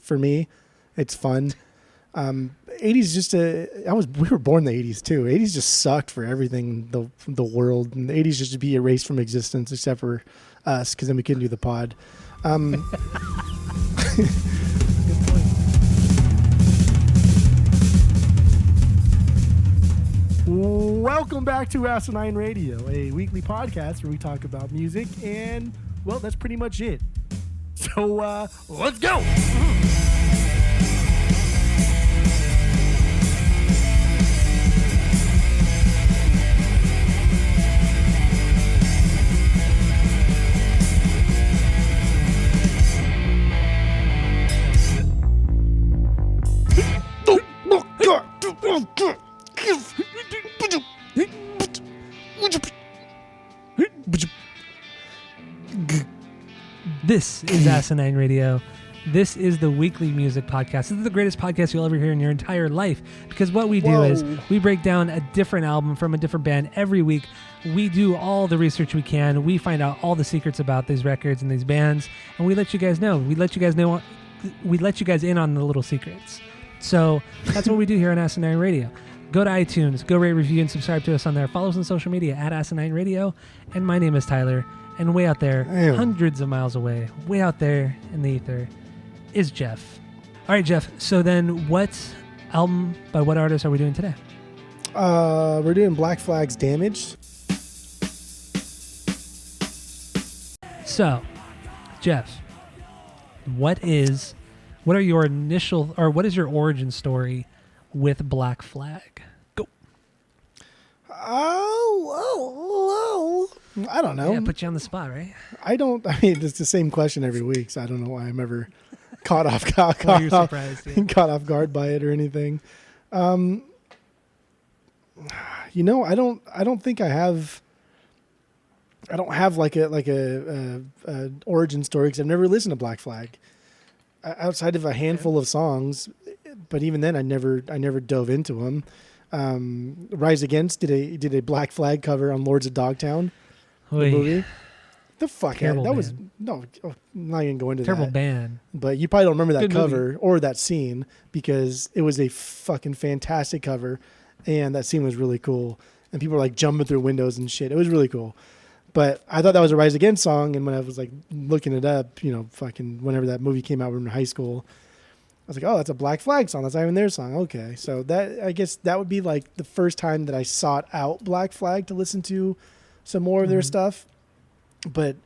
for me. It's fun. 80s just we were born in the 80s too. 80s just sucked for everything, the world, and the 80s just to be erased from existence except for us, because then we couldn't do the pod. Welcome back to Asinine Radio, a weekly podcast where we talk about music, and well, that's pretty much it. So let's go. This is Asinine Radio. This is the weekly music podcast. This is the greatest podcast you'll ever hear in your entire life, because what we do is we break down a different album from a different band every week. We do all the research we can. We find out all the secrets about these records and these bands, and we let you guys know. We let you guys in on the little secrets. So that's what we do here on Asinine Radio. Go to iTunes, go rate, review, and subscribe to us on there. Follow us on social media at Asinine Radio. And my name is Tyler. And way out there, hundreds of miles away, way out there in the ether, is Jeff. All right, Jeff. So then what album by what artist are we doing today? We're doing Black Flag's Damaged. So, Jeff, what is your origin story with Black Flag? Go. I don't know. Yeah, put you on the spot, right? I mean, it's the same question every week, so I don't know why I'm ever caught off guard by it or anything. I don't think I have. I don't have like a origin story, because I've never listened to Black Flag outside of a handful of songs. But even then, I never dove into them. Rise Against did a Black Flag cover on Lords of Dogtown. The movie. The fuck? Terrible That band. was no. I'm not even going to Terrible that. band. But you probably don't remember that Good cover movie. or that scene, because it was a fucking fantastic cover, and that scene was really cool. And people were like jumping through windows and shit. It was really cool. But I thought that was a Rise Against song, and when I was like looking it up, fucking whenever that movie came out, we were in high school, I was like, oh, that's a Black Flag song. That's not even their song. Okay. So I guess that would be like the first time that I sought out Black Flag to listen to some more of their stuff. But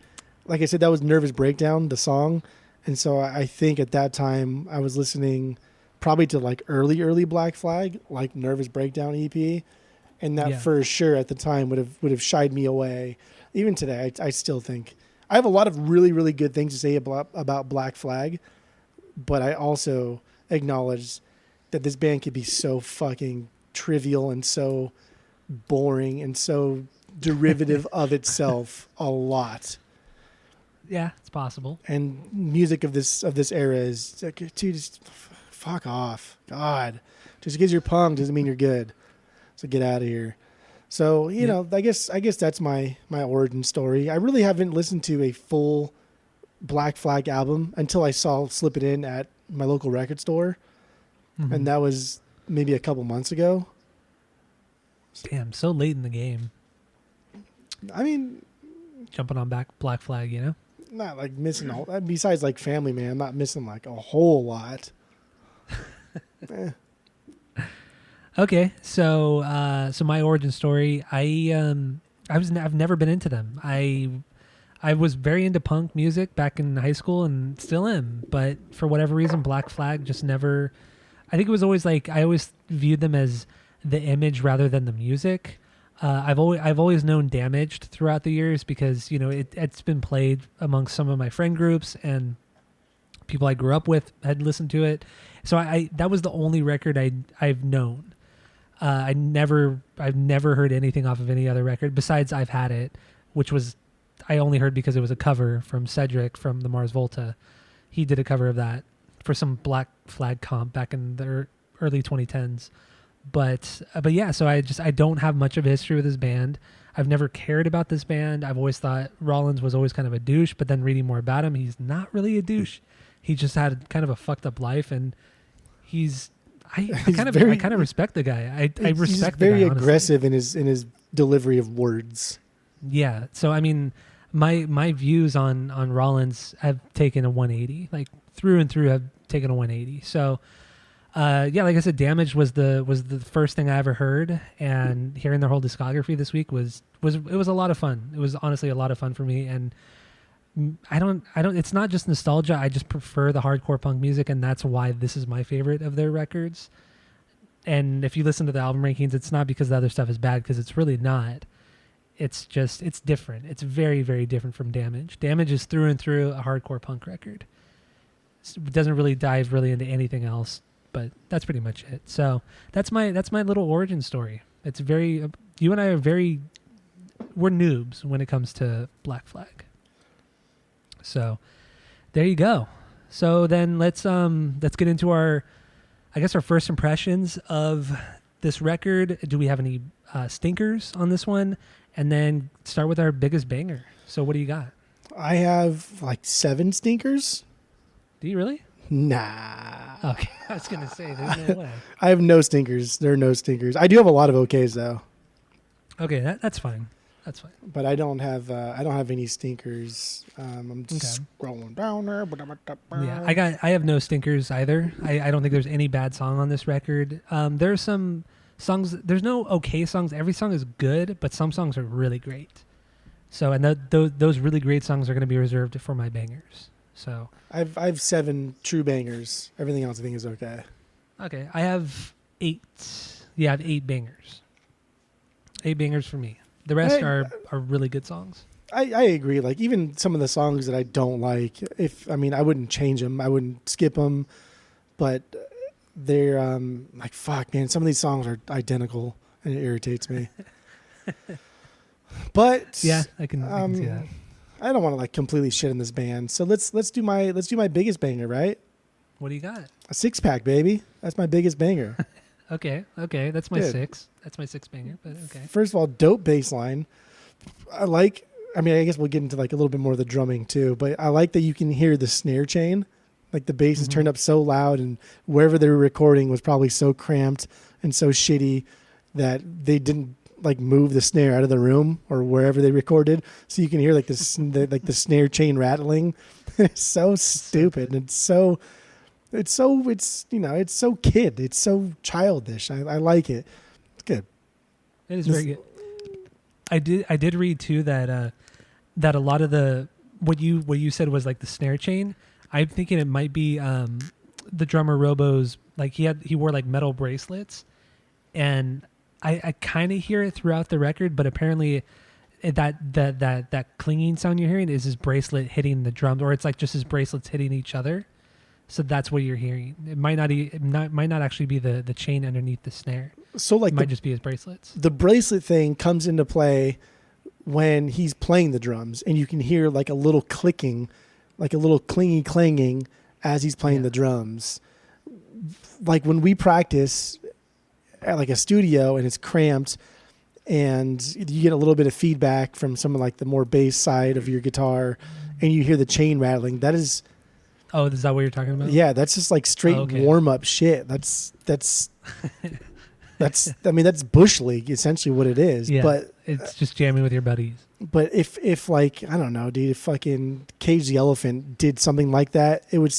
like I said, that was Nervous Breakdown, the song. And so I think at that time I was listening probably to like early Black Flag, like Nervous Breakdown EP. And that for sure at the time would have shied me away. Even today, I still think I have a lot of really, really good things to say about Black Flag. But I also acknowledge that this band could be so fucking trivial and so boring and so derivative of itself a lot. Yeah, it's possible. And music of this era is like, dude, just fuck off. God, just because you're punk doesn't mean you're good. So get out of here. So you know, I guess that's my origin story. I really haven't listened to a full Black Flag album until I saw Slip It In at my local record store, and that was maybe a couple months ago. Damn, so late in the game. I mean, Jumping on Black Flag, you know? not like missing all. Besides like Family Man, I'm not missing like a whole lot. Okay, so my origin story, I've never been into them. I was very into punk music back in high school and still am, but for whatever reason, Black Flag just never. I think it was always like I always viewed them as the image rather than the music. I've always known Damaged throughout the years because it's been played amongst some of my friend groups and people I grew up with had listened to it. So that was the only record I've known. I've never heard anything off of any other record besides I've Had It, which was I only heard because it was a cover from Cedric from the Mars Volta. He did a cover of that for some Black Flag comp back in the early 2010s. But yeah, so I don't have much of a history with this band. I've never cared about this band. I've always thought Rollins was always kind of a douche, but then reading more about him, he's not really a douche. he just had kind of a fucked up life, and I He's kind of very- I kind of respect the guy. I He's respect very the guy, honestly. aggressive in his delivery of words. Yeah. So I mean, my views on Rollins have taken a 180, like through and through have taken a 180. So yeah, like I said, Damage was the first thing I ever heard, and hearing their whole discography this week was a lot of fun. It was honestly a lot of fun for me, and I don't it's not just nostalgia. I just prefer the hardcore punk music, and that's why this is my favorite of their records. And if you listen to the album rankings, it's not because the other stuff is bad, because it's really not. It's just, it's different. It's very, very different from Damage. Damage is through and through a hardcore punk record. It doesn't really dive really into anything else, but that's pretty much it. So that's my little origin story. It's very, you and I are we're noobs when it comes to Black Flag. So there you go. So then let's get into our first impressions of this record. Do we have any stinkers on this one? And then start with our biggest banger. So what do you got? I have like 7 stinkers. Do you really? Nah. Okay, I was gonna say there's no way. I have no stinkers. There are no stinkers. I do have a lot of okays though. Okay, that's fine. That's fine. But I don't have any stinkers. I'm just scrolling down there. Yeah, I have no stinkers either. I don't think there's any bad song on this record. There's some songs. There's no okay songs. Every song is good, but some songs are really great. So, and those really great songs are going to be reserved for my bangers. So I've 7 true bangers. Everything else I think is okay. Okay, I have 8. Yeah, I have 8 bangers. 8 bangers for me. The rest are really good songs. I agree. Like even some of the songs that I don't like, I wouldn't change them. I wouldn't skip them. But they're like, fuck, man. Some of these songs are identical, and it irritates me. But yeah, I can see that. I don't want to like completely shit in this band. So let's do my biggest banger, right? What do you got? A 6-pack, baby. That's my biggest banger. Okay, that's my Good. 6. That's my 6 banger, but okay. First of all, dope bass line. I guess we'll get into like a little bit more of the drumming too, but I like that you can hear the snare chain. Like the bass is turned up so loud, and wherever they were recording was probably so cramped and so shitty that they didn't like move the snare out of the room or wherever they recorded, so you can hear like the snare chain rattling. It's so stupid, and it's so kid. It's so childish. I like it. It's good. It is very good. I did read too that a lot of the what you said was like the snare chain. I'm thinking it might be the drummer Robo's, like he wore like metal bracelets, and I kind of hear it throughout the record, but apparently that clinging sound you're hearing is his bracelet hitting the drums, or it's like just his bracelets hitting each other. So that's what you're hearing. It might not actually be the chain underneath the snare. So like it might just be his bracelets. The bracelet thing comes into play when he's playing the drums, and you can hear like a little clicking, like a little clingy clanging as he's playing the drums. Like when we practice at like a studio and it's cramped and you get a little bit of feedback from some of like the more bass side of your guitar and you hear the chain rattling, that is... Oh, is that what you're talking about? Yeah, that's just like straight warm-up shit. That's Bush League, essentially what it is. Yeah, but it's just jamming with your buddies. But if like, I don't know, dude, if fucking Cage the Elephant did something like that, it would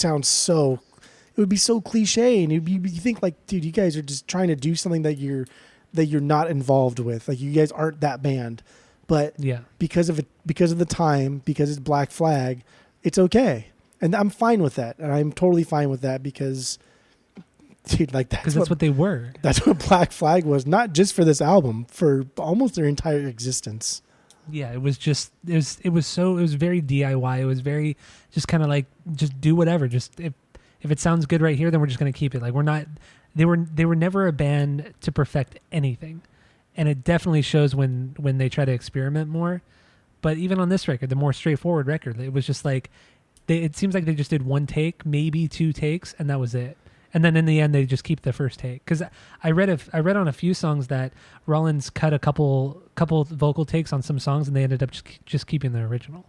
be so cliche, and you think like, dude, you guys are just trying to do something that you're not involved with. Like you guys aren't that band. But because of the time, because it's Black Flag, it's okay. And I'm fine with that. And I'm totally fine with that because, dude, like that's what they were. That's what Black Flag was, not just for this album, for almost their entire existence. Yeah, it was very DIY. It was very just kind of like, just do whatever. Just if it sounds good right here, then we're just going to keep it. Like they were never a band to perfect anything. And it definitely shows when they try to experiment more. But even on this record, the more straightforward record, it was just like, it seems like they just did one take, maybe 2 takes, and that was it. And then in the end, they just keep the first take. Because I read on a few songs that Rollins cut a couple vocal takes on some songs, and they ended up just keeping the original.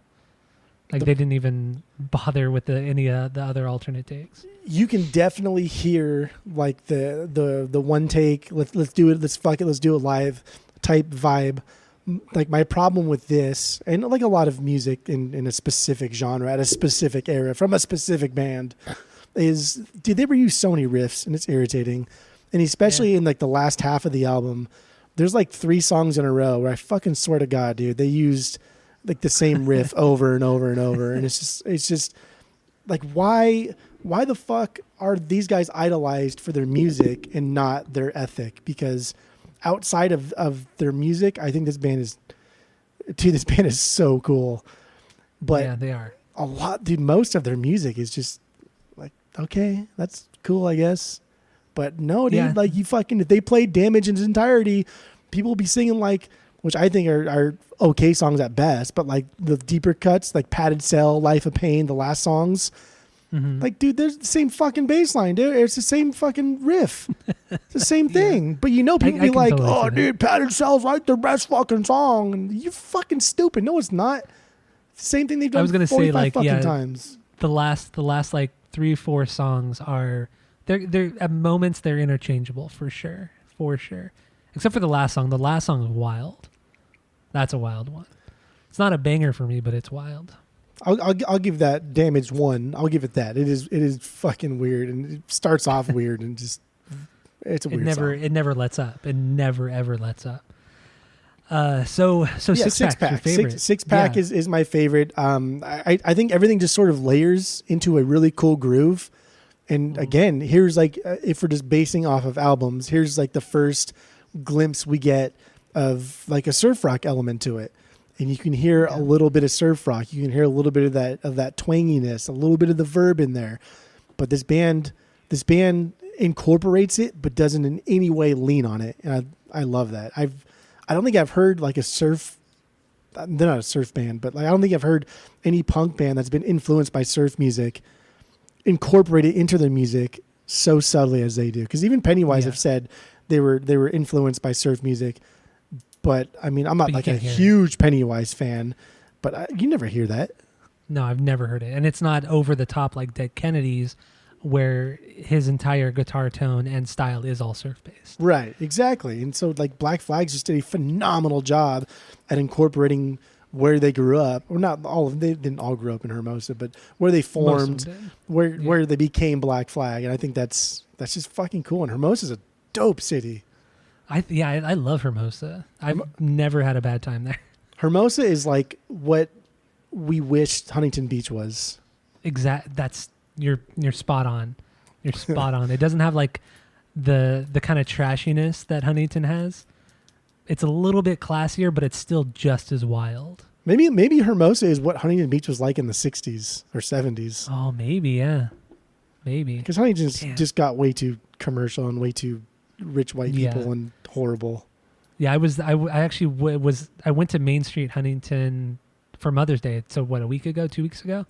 Like they didn't even bother with any the other alternate takes. You can definitely hear like the one take. Let's do it. Let's fuck it. Let's do it live type vibe. Like my problem with this, and like a lot of music in a specific genre at a specific era from a specific band, is dude, they reuse so many riffs and it's irritating. And especially in like the last half of the album, there's like 3 songs in a row where I fucking swear to God, dude, they used like the same riff over and over and over, and it's just like why the fuck are these guys idolized for their music and not their ethic? Because outside of their music, I think this band is so cool. But yeah, they are a lot, dude. Most of their music is just like, okay, that's cool, I guess. But no, dude, like you fucking, if they played Damage in its entirety, people would be singing like, which I think are okay songs at best, but like the deeper cuts, like Padded Cell, Life of Pain, the last songs. Like, dude, there's the same fucking bass line, dude. It's the same fucking riff. It's the same thing. But you know, people be like, totally oh, dude, Padded Cell's like the best fucking song. And you fucking stupid. No, it's not. It's the same thing they've done 45 fucking times. The last like 3-4 songs are, they're at moments they're interchangeable for sure. Except for the last song. The last song is wild. That's a wild one. It's not a banger for me, but it's wild. I'll give that Damaged 1. I'll give it that. It is fucking weird, and it starts off weird, and just it's a weird song. It never lets up. It never ever lets up. So Six Pack, your favorite. Six Pack is my favorite. I think everything just sort of layers into a really cool groove. And again, here's like if we're just basing off of albums, here's like the first glimpse we get of like a surf rock element to it. And you can hear a little bit of surf rock. You can hear a little bit of that twanginess, a little bit of the verb in there. But this band incorporates it, but doesn't in any way lean on it. And I love that. I don't think I've heard like a surf. They're not a surf band, but like I don't think I've heard any punk band that's been influenced by surf music incorporate it into their music so subtly as they do. Because even Pennywise have said they were influenced by surf music. But I mean, I'm not like a huge Pennywise fan, but you never hear that. No, I've never heard it. And it's not over the top like Dead Kennedys, where his entire guitar tone and style is all surf based. Right, exactly. And so like Black Flags just did a phenomenal job at incorporating where they grew up. Or not all of them, they didn't all grow up in Hermosa, but where they formed, where they became Black Flag. And I think that's just fucking cool. And Hermosa's a dope city. I love Hermosa. I've never had a bad time there. Hermosa is like what we wished Huntington Beach was. That's you're spot on. You're spot on. It doesn't have like the kind of trashiness that Huntington has. It's a little bit classier, but it's still just as wild. Maybe Hermosa is what Huntington Beach was like in the 60s or 70s. Oh, maybe, yeah. Maybe. Because Huntington just got way too commercial and way too rich white people and horrible. Yeah, I went to Main Street Huntington for Mother's Day. So what, 2 weeks ago?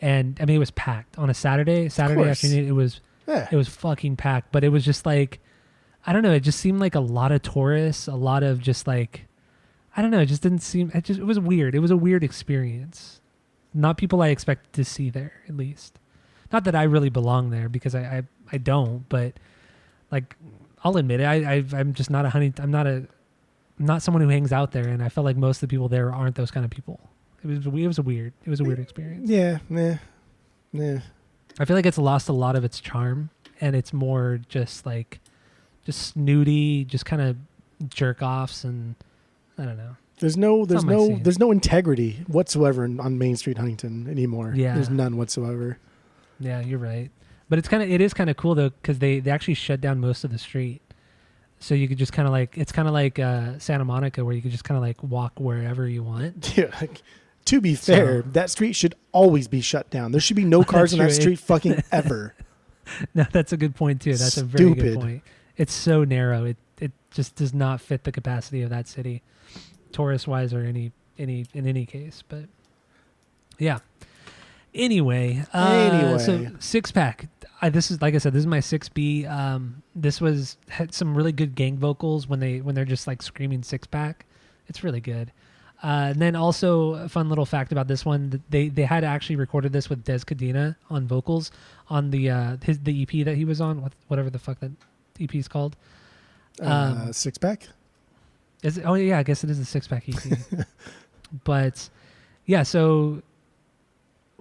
And I mean, it was packed on a Saturday afternoon. It was fucking packed, but it was just like, I don't know. It just seemed like a lot of tourists, a lot of just like, I don't know. It just didn't seem, it was weird. It was a weird experience. Not people I expected to see there, at least. Not that I really belong there because I don't, but like, I'll admit it. I'm just not I'm not someone who hangs out there, and I felt like most of the people there aren't those kind of people. It was a weird experience. Yeah. I feel like it's lost a lot of its charm, and it's more just snooty, just kind of jerk offs, and I don't know. There's no integrity whatsoever on Main Street Huntington anymore. Yeah, there's none whatsoever. Yeah, you're right. But it is kind of cool though, because they actually shut down most of the street, so you could just kind of like, it's kind of like Santa Monica, where you could just kind of like walk wherever you want. Yeah. To be fair, that street should always be shut down. There should be no cars on that street fucking ever. No, that's a good point too. That's a very good point. It's so narrow. It just does not fit the capacity of that city, tourist wise or in any case. But yeah. Anyway, so Six Pack. This is, like I said, this is my 6B. This had some really good gang vocals when they're just like screaming Six Pack. It's really good. And then also a fun little fact about this one: they had actually recorded this with Des Cadena on vocals on the EP that he was on, whatever the fuck that EP is called. Six Pack. Is it? Oh yeah, I guess it is a 6-pack EP. But yeah, so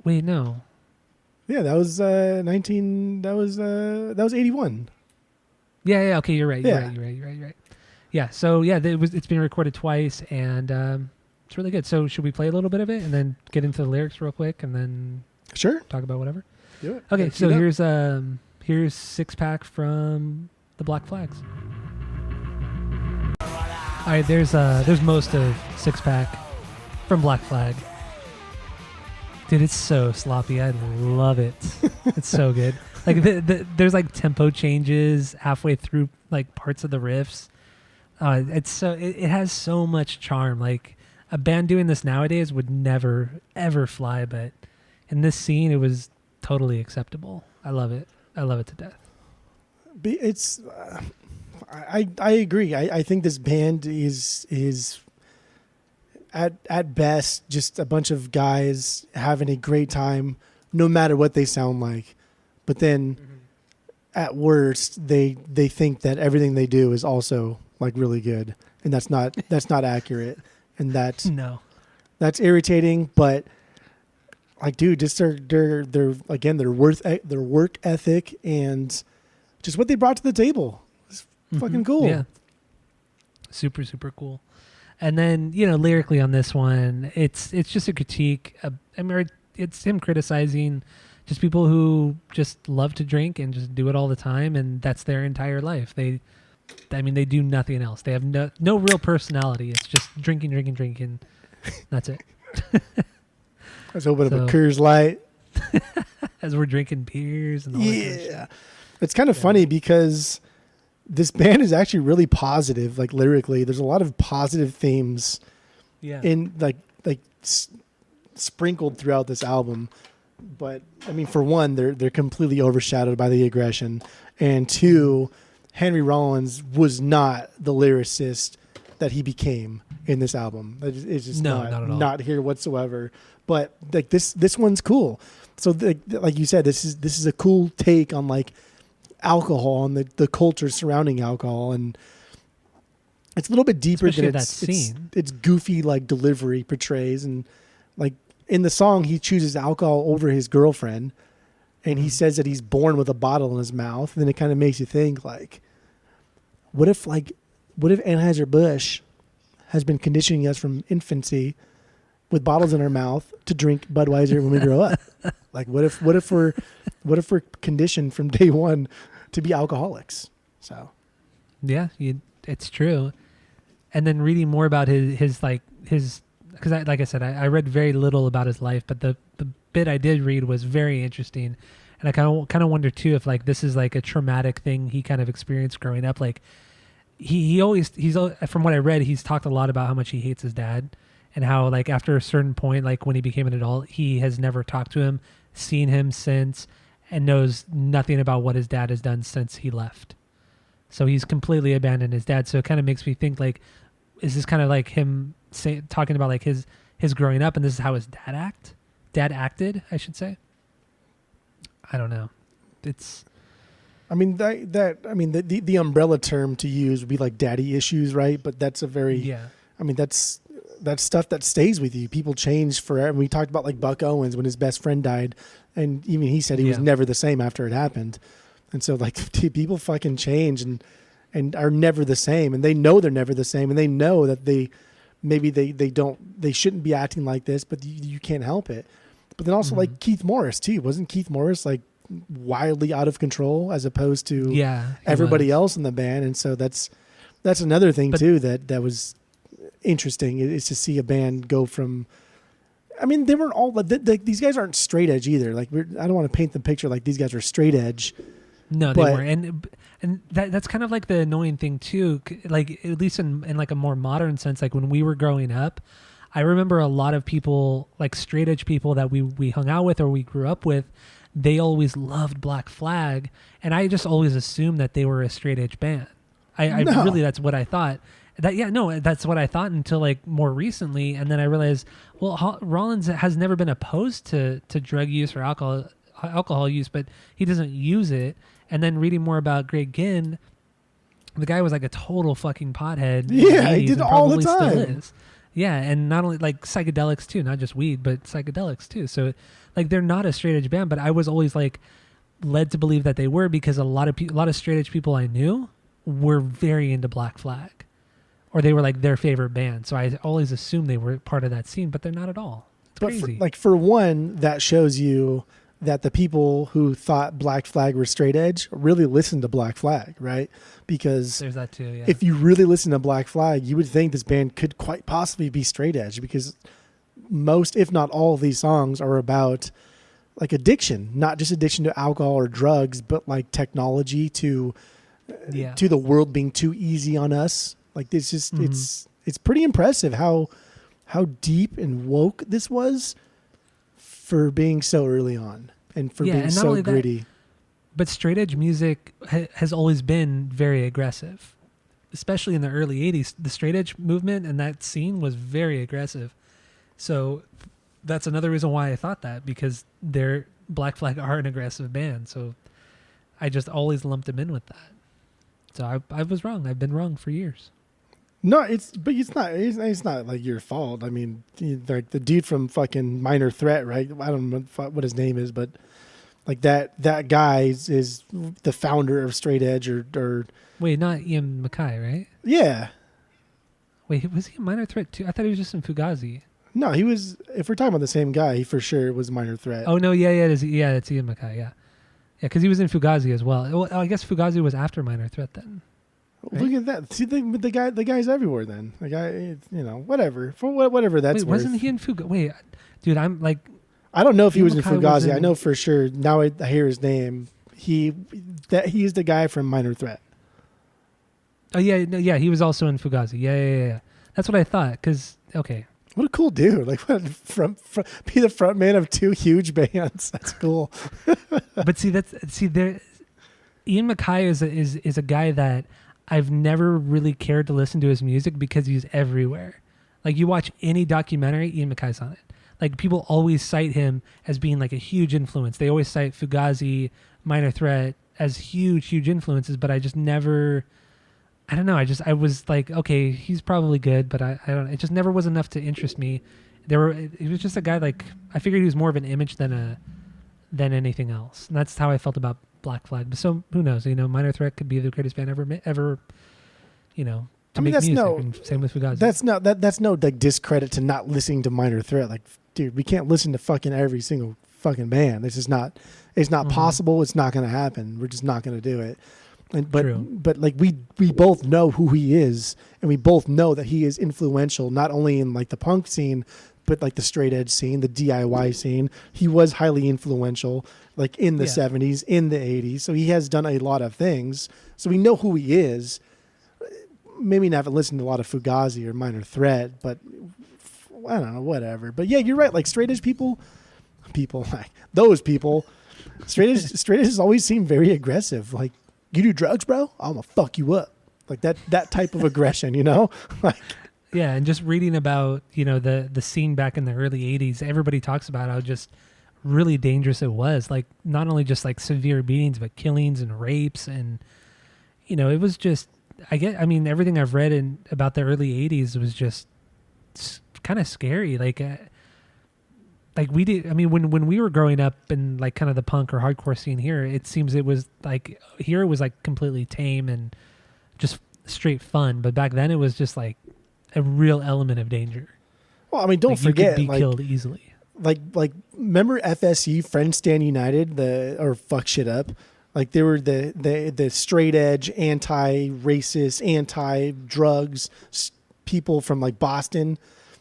wait, no. Yeah, that was 19. That was 81. Yeah, okay, you're right. Yeah. You're right. Yeah, so yeah, it's been recorded twice, and it's really good. So should we play a little bit of it and then get into the lyrics real quick, and then Sure. talk about whatever? Do it. Okay, Let's so do that. here's 6-pack from the Black Flags. All right, there's most of 6-pack from Black Flag. Dude, it's so sloppy. I love it. It's so good. Like there's like tempo changes halfway through like parts of the riffs. It has so much charm. Like a band doing this nowadays would never ever fly, but in this scene it was totally acceptable. I love it. I love it to death. It's I agree. I think this band is at best just a bunch of guys having a great time no matter what they sound like. But then at worst they think that everything they do is also like really good, and that's not accurate, and that's irritating. But like, dude, just their work ethic and just what they brought to the table is fucking cool. Yeah, super super cool. And then lyrically on this one, it's just a critique. It's him criticizing just people who just love to drink and just do it all the time, and that's their entire life. They do nothing else. They have no real personality. It's just drinking. That's it. Let's open up a Coors Light as we're drinking beers and all that kind of shit. It's kind of funny because this band is actually really positive. Like lyrically, there's a lot of positive themes in like sprinkled throughout this album. But I mean, for one, they're completely overshadowed by the aggression, and two, Henry Rollins was not the lyricist that he became in this album. It's just not at all. Not here whatsoever. But like this one's cool. So like you said, this is a cool take on like alcohol and the culture surrounding alcohol, and it's a little bit deeper Especially than that scene. It's goofy like delivery portrays, and like in the song he chooses alcohol over his girlfriend, and he says that he's born with a bottle in his mouth, and then it kind of makes you think like, what if Anheuser-Busch has been conditioning us from infancy with bottles in our mouth to drink Budweiser when we grow up? Like what if we're conditioned from day one to be alcoholics? So yeah, it's true. And then reading more about his because like I said, I read very little about his life, but the bit I did read was very interesting, and I kind of wonder too if like this is like a traumatic thing he kind of experienced growing up. Like he's from what I read, he's talked a lot about how much he hates his dad, and how like after a certain point, like when he became an adult, he has never talked to him, seen him since, and knows nothing about what his dad has done since he left. So he's completely abandoned his dad. So it kind of makes me think like, is this kind of like him talking about like his growing up, and this is how his dad acted, I should say. I don't know. It's, I mean the umbrella term to use would be like daddy issues, right? But that's a very I mean that's stuff that stays with you. People change forever. And we talked about like Buck Owens when his best friend died, and even he said he was never the same after it happened. And so like people fucking change and are never the same, and they know they're never the same, and they know that they shouldn't be acting like this, but you can't help it. But then also like Keith Morris too. Wasn't Keith Morris like wildly out of control as opposed to everybody else in the band? And so that's another thing too that was interesting, is to see a band go from, I mean, they weren't all these guys aren't straight edge either. Like I don't want to paint the picture like these guys are straight edge. No, they weren't. And that's kind of like the annoying thing too. Like at least in like a more modern sense, like when we were growing up, I remember a lot of people, like straight edge people that we hung out with or we grew up with, they always loved Black Flag, and I just always assumed that they were a straight edge band. Really, that's what I thought. That's what I thought until like more recently, and then I realized, well, Rollins has never been opposed to drug use or alcohol use, but he doesn't use it. And then reading more about Greg Ginn, the guy was like a total fucking pothead. Yeah, he did it all the time. Still is. Yeah, and not only like psychedelics too, not just weed, but psychedelics too. So like they're not a straight edge band, but I was always like led to believe that they were because a lot of straight edge people I knew were very into Black Flag, or they were like their favorite band. So I always assumed they were part of that scene, but they're not at all. It's crazy. For one, that shows you that the people who thought Black Flag were straight edge really listened to Black Flag, right? Because there's that too. Yeah. If you really listen to Black Flag, you would think this band could quite possibly be straight edge because most, if not all, of these songs are about like addiction, not just addiction to alcohol or drugs, but like technology to the world being too easy on us. Like this just it's pretty impressive how deep and woke this was for being so early on and for being so gritty. But straight edge music has always been very aggressive, especially in the early 80s. The straight edge movement and that scene was very aggressive. So that's another reason why I thought that, because Black Flag are an aggressive band. So I just always lumped them in with that. So I was wrong. I've been wrong for years. No, it's not like your fault. I mean, like the dude from fucking Minor Threat, right? I don't know what his name is, but like that guy is the founder of straight edge or wait, not Ian MacKaye, right? Yeah. Wait, was he a Minor Threat too? I thought he was just in Fugazi. No, he was. If we're talking about the same guy, he for sure was Minor Threat. Oh no, it's Ian MacKaye, yeah, because he was in Fugazi as well. Well, I guess Fugazi was after Minor Threat then. Right? Look at that! See, the guy's everywhere. Then the guy, whatever for whatever that's. Wait, wasn't he in Fugazi? Wait, dude, I'm like, I don't know if he was in Fugazi. I know for sure. Now I hear his name. He's the guy from Minor Threat. Oh yeah, he was also in Fugazi. Yeah. That's what I thought. Because okay. What a cool dude! Like, be the front man of two huge bands. That's cool. But there, Ian MacKaye is a guy that I've never really cared to listen to his music because he's everywhere. Like you watch any documentary, Ian MacKaye's on it. Like people always cite him as being like a huge influence. They always cite Fugazi, Minor Threat as huge influences, but I just never. I don't know. I was like, okay, he's probably good, but I don't. It just never was enough to interest me. He was just a guy like I figured he was more of an image than anything else. And that's how I felt about Black Flag. But so who knows? Minor Threat could be the greatest band ever. To make music. And same with Fugazi. That's no like discredit to not listening to Minor Threat. Like, dude, we can't listen to fucking every single fucking band. This is not. It's not possible. It's not going to happen. We're just not going to do it. But like we both know who he is, and we both know that he is influential not only in like the punk scene, but like the straight edge scene, the DIY scene. He was highly influential, like in the 70s, in the 80s. So he has done a lot of things. So we know who he is. Maybe not listened to a lot of Fugazi or Minor Threat, but I don't know, whatever. But yeah, you're right. Like straight edge people like those people, straight edge has always seemed very aggressive. Like, you do drugs, bro? I'm gonna fuck you up. Like that type of aggression, like. Yeah, and just reading about the scene back in the early '80s, everybody talks about how just really dangerous it was. Like not only just like severe beatings, but killings and rapes, and it was just. I mean, everything I've read about the early '80s was just kind of scary. Like we did. I mean, when we were growing up in like kind of the punk or hardcore scene here, it seems it was like here it was like completely tame and just straight fun. But back then it was just like a real element of danger. Well, I mean, don't forget, you could be killed easily. Like remember FSU, Friends Stand United, or Fuck Shit Up. Like they were the straight edge, anti-racist, anti-drugs people from like Boston.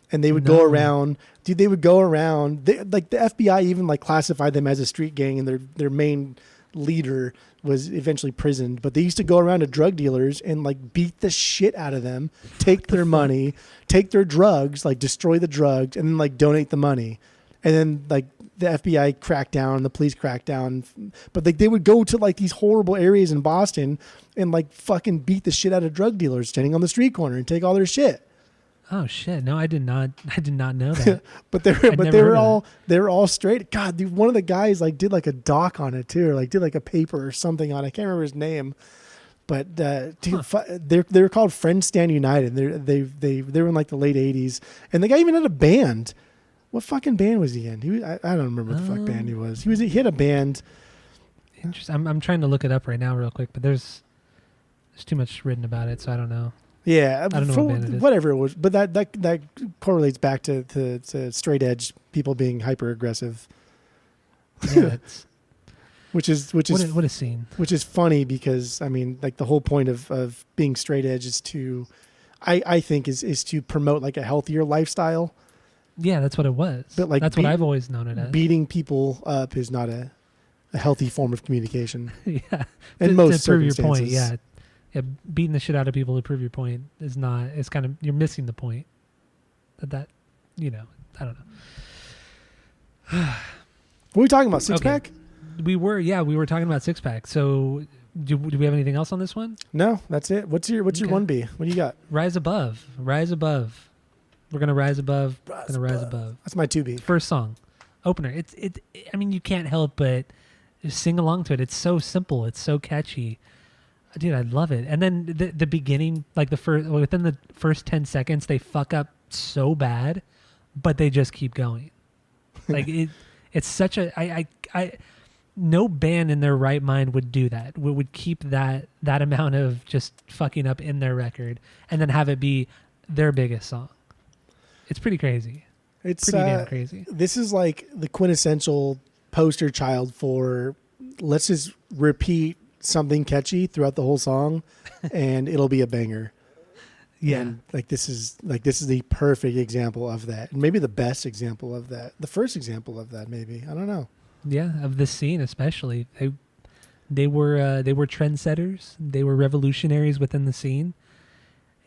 And they would go around, dude. They would go around. Like the FBI even like classified them as a street gang, and their main leader was eventually prisoned. But they used to go around to drug dealers and like beat the shit out of them, take their money, take their drugs, like destroy the drugs, and then like donate the money. And then like the FBI cracked down, the police cracked down, but like they would go to like these horrible areas in Boston and like fucking beat the shit out of drug dealers standing on the street corner and take all their shit. Oh shit! No, I did not. I did not know that. But they were all straight. God, dude, one of the guys like did like a doc on it too, or like did like a paper or something on it. I can't remember his name. But dude, they're called Friends Stand United. They were in like the late '80s, and the guy even had a band. What fucking band was he in? I don't remember what the fuck band he was. He had a band. Interesting. I'm trying to look it up right now, real quick, but there's too much written about it, so I don't know. Yeah, I don't know what band it is. Whatever it was, but that correlates back to straight edge people being hyper aggressive. Yeah, which is what a scene. Which is funny because I mean, like the whole point of being straight edge is to, I think is to promote like a healthier lifestyle. Yeah, that's what it was. But like that's what I've always known it as. Beating people up is not a healthy form of communication. Yeah, in most to prove your circumstances. point. Yeah. Yeah, beating the shit out of people to prove your point is not. It's kind of you're missing the point. That I don't know. Were we talking about Six Pack? We were talking about Six Pack. So do we have anything else on this one? No, that's it. What's your 1B? What do you got? Rise Above. We're gonna rise above. Rise above. That's my 2B. First song, opener. I mean, you can't help but sing along to it. It's so simple. It's so catchy. Dude, I love it. And then the beginning, like within the first 10 seconds, they fuck up so bad, but they just keep going. Like it's such a no band in their right mind would do that. Would keep that amount of just fucking up in their record and then have it be their biggest song. It's pretty crazy. It's pretty damn crazy. This is like the quintessential poster child for let's just repeat something catchy throughout the whole song and it'll be a banger. Yeah. And this is the perfect example of that. And maybe the best example of that. The first example of that, maybe. I don't know. Yeah, of this scene especially. They were trendsetters. They were revolutionaries within the scene.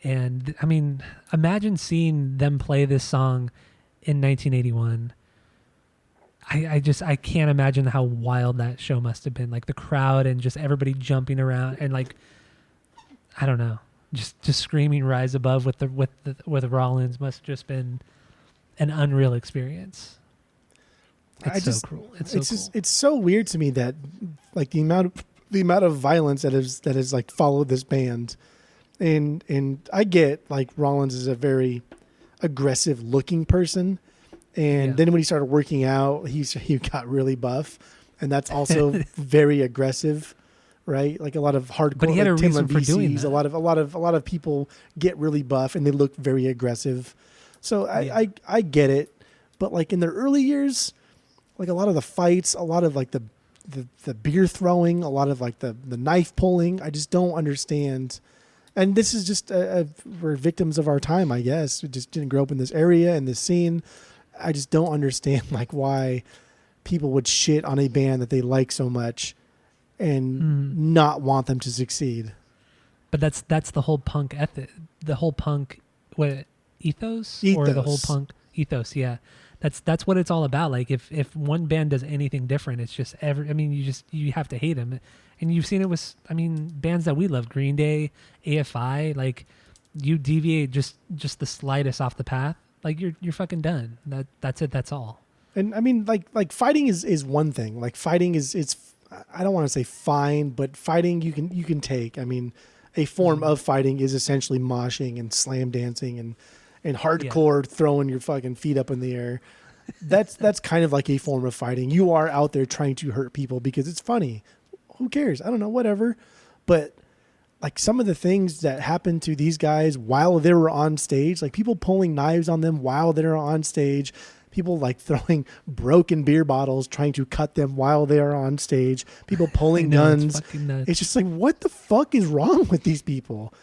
And I mean, imagine seeing them play this song in 1981. I can't imagine how wild that show must have been. Like the crowd and just everybody jumping around and like, I don't know, just screaming "Rise Above" with Rollins must have just been an unreal experience. It's so cool. It's so weird to me that like the amount of violence that has like followed this band, and I get like Rollins is a very aggressive looking person. And then when he started working out, he got really buff, and that's also very aggressive, right? Like a lot of hardcore. But he had like a reason for doing that. A lot of people get really buff and they look very aggressive. So I get it, but like in their early years, like a lot of the fights, a lot of like the beer throwing, a lot of like the knife pulling, I just don't understand. And this is just we're victims of our time, I guess. We just didn't grow up in this area and this scene. I just don't understand like why people would shit on a band that they like so much and not want them to succeed. But that's the whole punk ethic, the whole punk ethos, or the whole punk ethos. Yeah, that's what it's all about. Like if one band does anything different, it's just you have to hate them. And you've seen it with bands that we love, Green Day, AFI. Like you deviate just the slightest off the path. Like you're fucking done. That's it. That's all. And I mean, like fighting is one thing. Like fighting is I don't want to say fine, but fighting you can take. I mean, a form of fighting is essentially moshing and slam dancing and hardcore throwing your fucking feet up in the air. That's kind of like a form of fighting. You are out there trying to hurt people because it's funny. Who cares? I don't know, whatever. But like some of the things that happened to these guys while they were on stage, like people pulling knives on them while they're on stage, people like throwing broken beer bottles, trying to cut them while they are on stage, people pulling guns. It's just like, what the fuck is wrong with these people?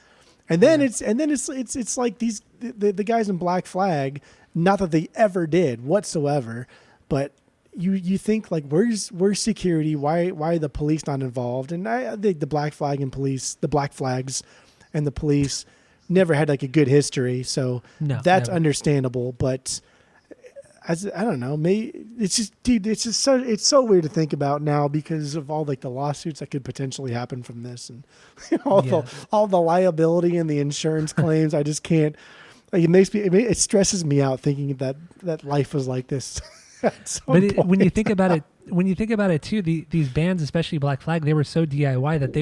And then it's like the guys in Black Flag, not that they ever did whatsoever, but you think like where's security? Why are the police not involved? And I think the Black Flags and the police never had like a good history, so that's understandable. But I don't know, maybe it's just, dude, it's so weird to think about now because of all like the lawsuits that could potentially happen from this and all the liability and the insurance claims. I just can't. Like, it stresses me out thinking that life was like this. But when you think about it too, these bands, especially Black Flag, they were so DIY that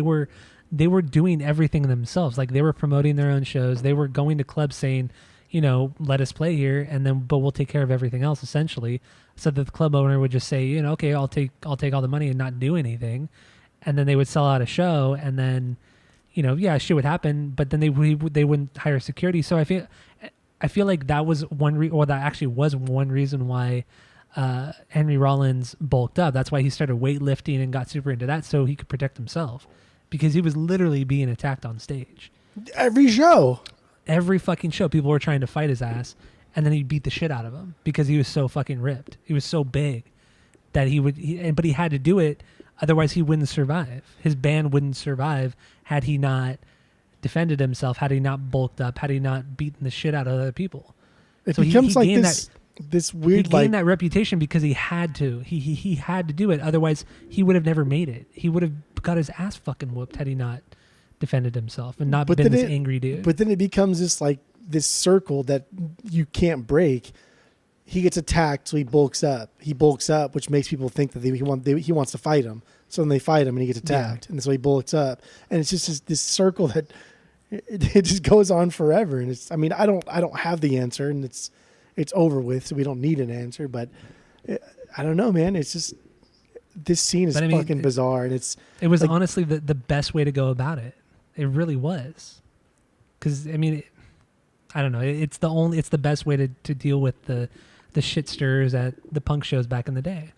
they were doing everything themselves. Like they were promoting their own shows. They were going to clubs saying, let us play here, but we'll take care of everything else essentially. So that the club owner would just say, okay, I'll take all the money and not do anything. And then they would sell out a show, and then, shit would happen, but then they wouldn't hire security. So I feel like that was that actually was one reason why Henry Rollins bulked up. That's why he started weightlifting and got super into that, so he could protect himself, because he was literally being attacked on stage. Every fucking show, people were trying to fight his ass, and then he beat the shit out of him because he was so fucking ripped. He was so big that but he had to do it, otherwise he wouldn't survive. His band wouldn't survive had he not defended himself, had he not bulked up, had he not beaten the shit out of other people. It becomes like this weird, he gained that reputation because he had to. He had to do it, otherwise he would have never made it. He would have got his ass fucking whooped had he not defended himself and not been this angry dude. But then it becomes this circle that you can't break. He gets attacked, so he bulks up. He bulks up, which makes people think that he wants to fight him. So then they fight him, and he gets attacked, and so he bulks up, and it's just this circle that it just goes on forever. And I don't have the answer, and it's over with, so we don't need an answer. But I don't know, man. It's just this scene is fucking bizarre, and it was honestly the best way to go about it. It really was, because I don't know. It's the best way to deal with the shit stirs at the punk shows back in the day.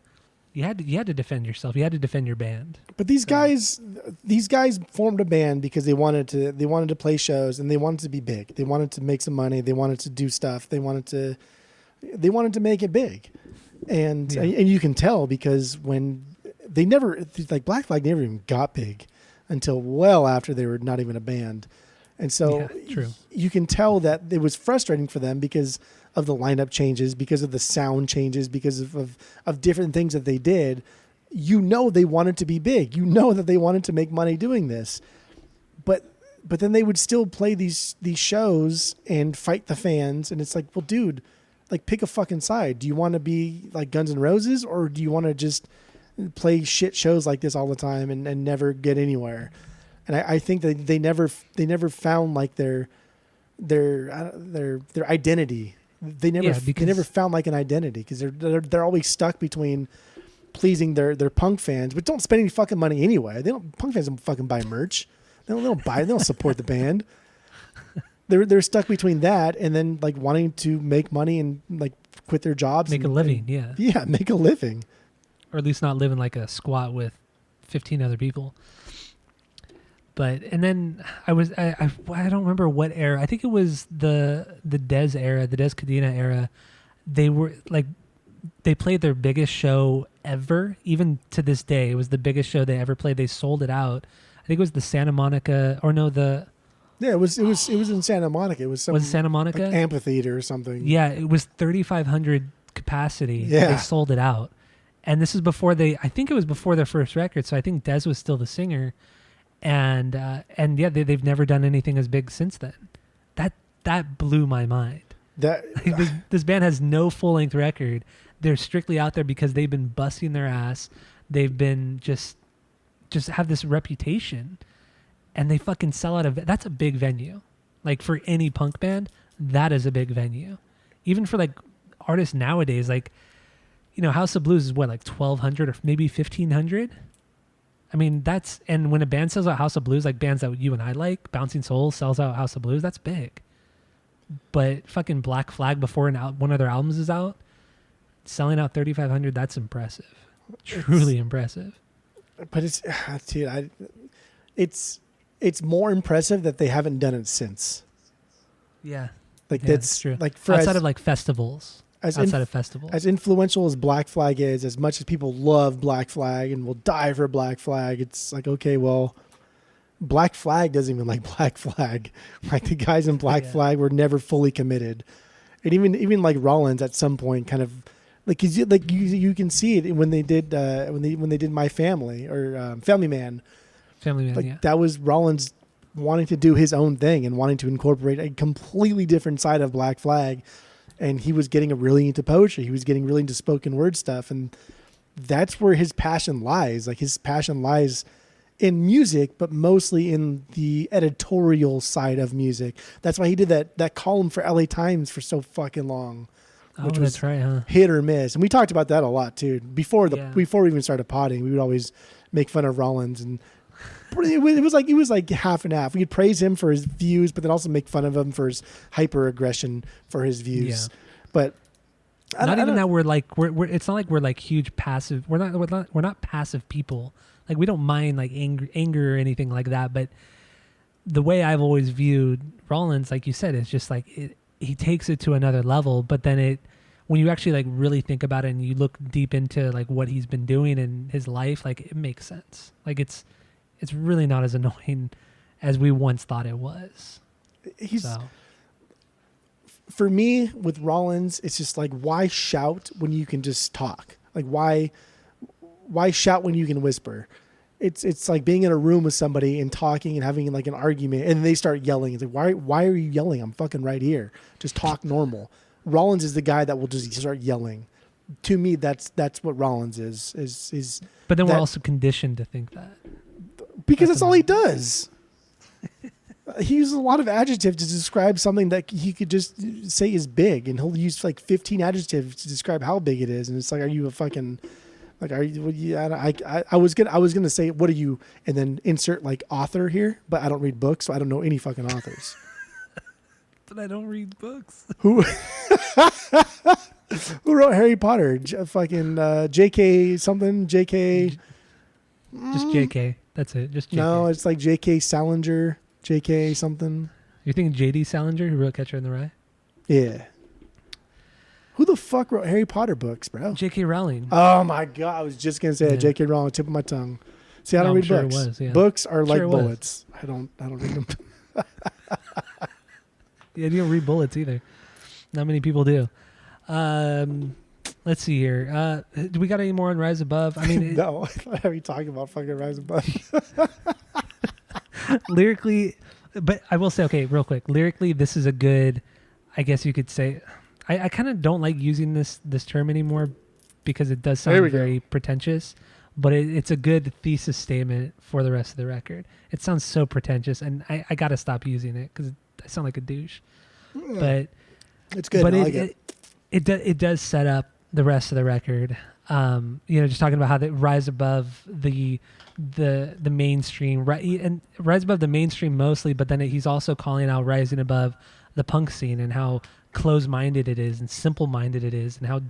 You had to defend yourself. You had to defend your band. But these guys formed a band because they wanted to play shows, and they wanted to be big. They wanted to make some money. They wanted to do stuff. They wanted to make it big, and you can tell because when they never, like Black Flag never even got big until well after they were not even a band. And so true. You can tell that it was frustrating for them because of the lineup changes, because of the sound changes, because of different things that they did. They wanted to be big. That they wanted to make money doing this. But then they would still play these shows and fight the fans. And it's like, well, dude, like pick a fucking side. Do you want to be like Guns N' Roses, or do you want to just play shit shows like this all the time and never get anywhere? And I think that they never found like their identity. They never found like an identity because they're always stuck between pleasing their punk fans, but don't spend any fucking money anyway. Punk fans don't fucking buy merch. They don't support the band. They're stuck between that and then like wanting to make money and like quit their jobs, make a living. Make a living, or at least not living like a squat with 15 other people. But and then I don't remember what era. I think it was the Dez era, the Dez Cadena era. They were like, they played their biggest show ever. Even to this day, it was the biggest show they ever played. They sold it out. I think it was the Santa Monica, or no, the. Yeah, it was in Santa Monica. It was some, was it Santa Monica? Like amphitheater or something. Yeah, it was 3,500 capacity. Yeah. They sold it out. And this is before I think it was before their first record, so I think Dez was still the singer. And they've never done anything as big since then. That blew my mind. This band has no full-length record. They're strictly out there because they've been busting their ass. They've been just have this reputation, and they fucking sell out of. That's a big venue. Like for any punk band, that is a big venue. Even for like artists nowadays, like House of Blues is what, like 1,200 or maybe 1,500. I mean, and when a band sells out House of Blues, like bands that you and I like, Bouncing Souls sells out House of Blues, that's big. But fucking Black Flag before one of their albums is out, selling out 3,500, that's impressive. Truly impressive. But it's more impressive that they haven't done it since. Yeah. That's true. Like outside of like festivals. Outside of festivals. As influential as Black Flag is, as much as people love Black Flag and will die for Black Flag, it's like, okay, well, Black Flag doesn't even like Black Flag. Like the guys in Black Flag were never fully committed. And even like Rollins at some point kind of Like, 'cause you can see it when they did when they did My Family or Family Man. Family Man, Like yeah. that was Rollins wanting to do his own thing and wanting to incorporate a completely different side of Black Flag, and he was getting really into poetry. He was getting really into spoken word stuff, and that's where his passion lies. Like his passion lies in music, but mostly in the editorial side of music. That's why he did that column for LA Times for so fucking long. Oh, Which that's was right, huh? hit or miss. And we talked about that a lot too. Before Yeah. before we even started potting, we would always make fun of Rollins, and it was like half and half. We'd praise him for his views, but then also make fun of him for his hyper aggression for his views. Yeah. But Not even that we're like we're it's not like we're like huge passive. We're not passive people. Like we don't mind like anger or anything like that. But the way I've always viewed Rollins, like you said, is just like he takes it to another level. But then when you actually like really think about it and you look deep into like what he's been doing in his life, like it makes sense. Like it's really not as annoying as we once thought it was. For me, with Rollins, it's just like, why shout when you can just talk? Like, why shout when you can whisper? It's like being in a room with somebody and talking and having like an argument, and they start yelling. It's like, why are you yelling? I'm fucking right here. Just talk normal. Rollins is the guy that will just start yelling. To me, that's what Rollins is. But then we're also conditioned to think that. Because that's all he does. He uses a lot of adjectives to describe something that he could just say is big, and he'll use like 15 adjectives to describe how big it is. And it's like, are you a fucking like? Are you? I was gonna say, what are you? And then insert like author here, but I don't read books, so I don't know any fucking authors. But I don't read books. Who wrote Harry Potter? Fucking J.K. something. J.K. Just J.K. That's it. Just J.K. No, it's like J.K. Salinger. J.K. something. You're thinking J.D. Salinger, who wrote Catcher in the Rye? Yeah. Who the fuck wrote Harry Potter books, bro? J.K. Rowling. Oh my god, I was just gonna say Yeah. it. J.K. Rowling, tip of my tongue. See, I don't No, read I'm sure books. it was, yeah. Books are like Sure it was. bullets. I don't read them. Yeah, you don't read bullets either. Not many people do. Let's see here. Do we got any more on Rise Above? I mean, No, I thought we talking about fucking Rise Above. lyrically, but I will say, okay, real quick. Lyrically, this is a good, I guess you could say, I kind of don't like using this term anymore because it does There sound we go. very pretentious, but it's a good thesis statement for the rest of the record. It sounds so pretentious, and I got to stop using it because I sound like a douche. But It's good. but I like it. it does set up the rest of the record. Just talking about how they rise above the mainstream, right? And rise above the mainstream mostly, but then he's also calling out rising above the punk scene and how close-minded it is and simple-minded it is and how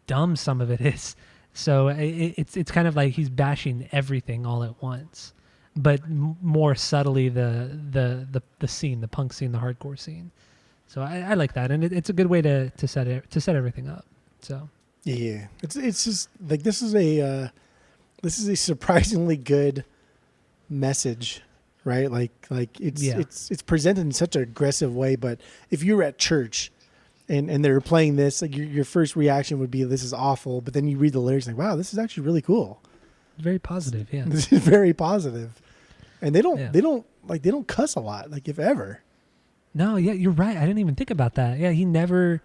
dumb some of it is. So it's kind of like he's bashing everything all at once, but more subtly the scene, the punk scene, the hardcore scene. So I like that, and it's a good way to set everything up. So Yeah, it's just like this is a surprisingly good message, right? Like it's presented in such an aggressive way. But if you were at church and they were playing this, like your first reaction would be, "This is awful," but then you read the lyrics, like, "Wow, this is actually really cool." very positive, yeah. This is very positive, and they don't cuss a lot, like if ever. No, yeah, you're right. I didn't even think about that. Yeah, he never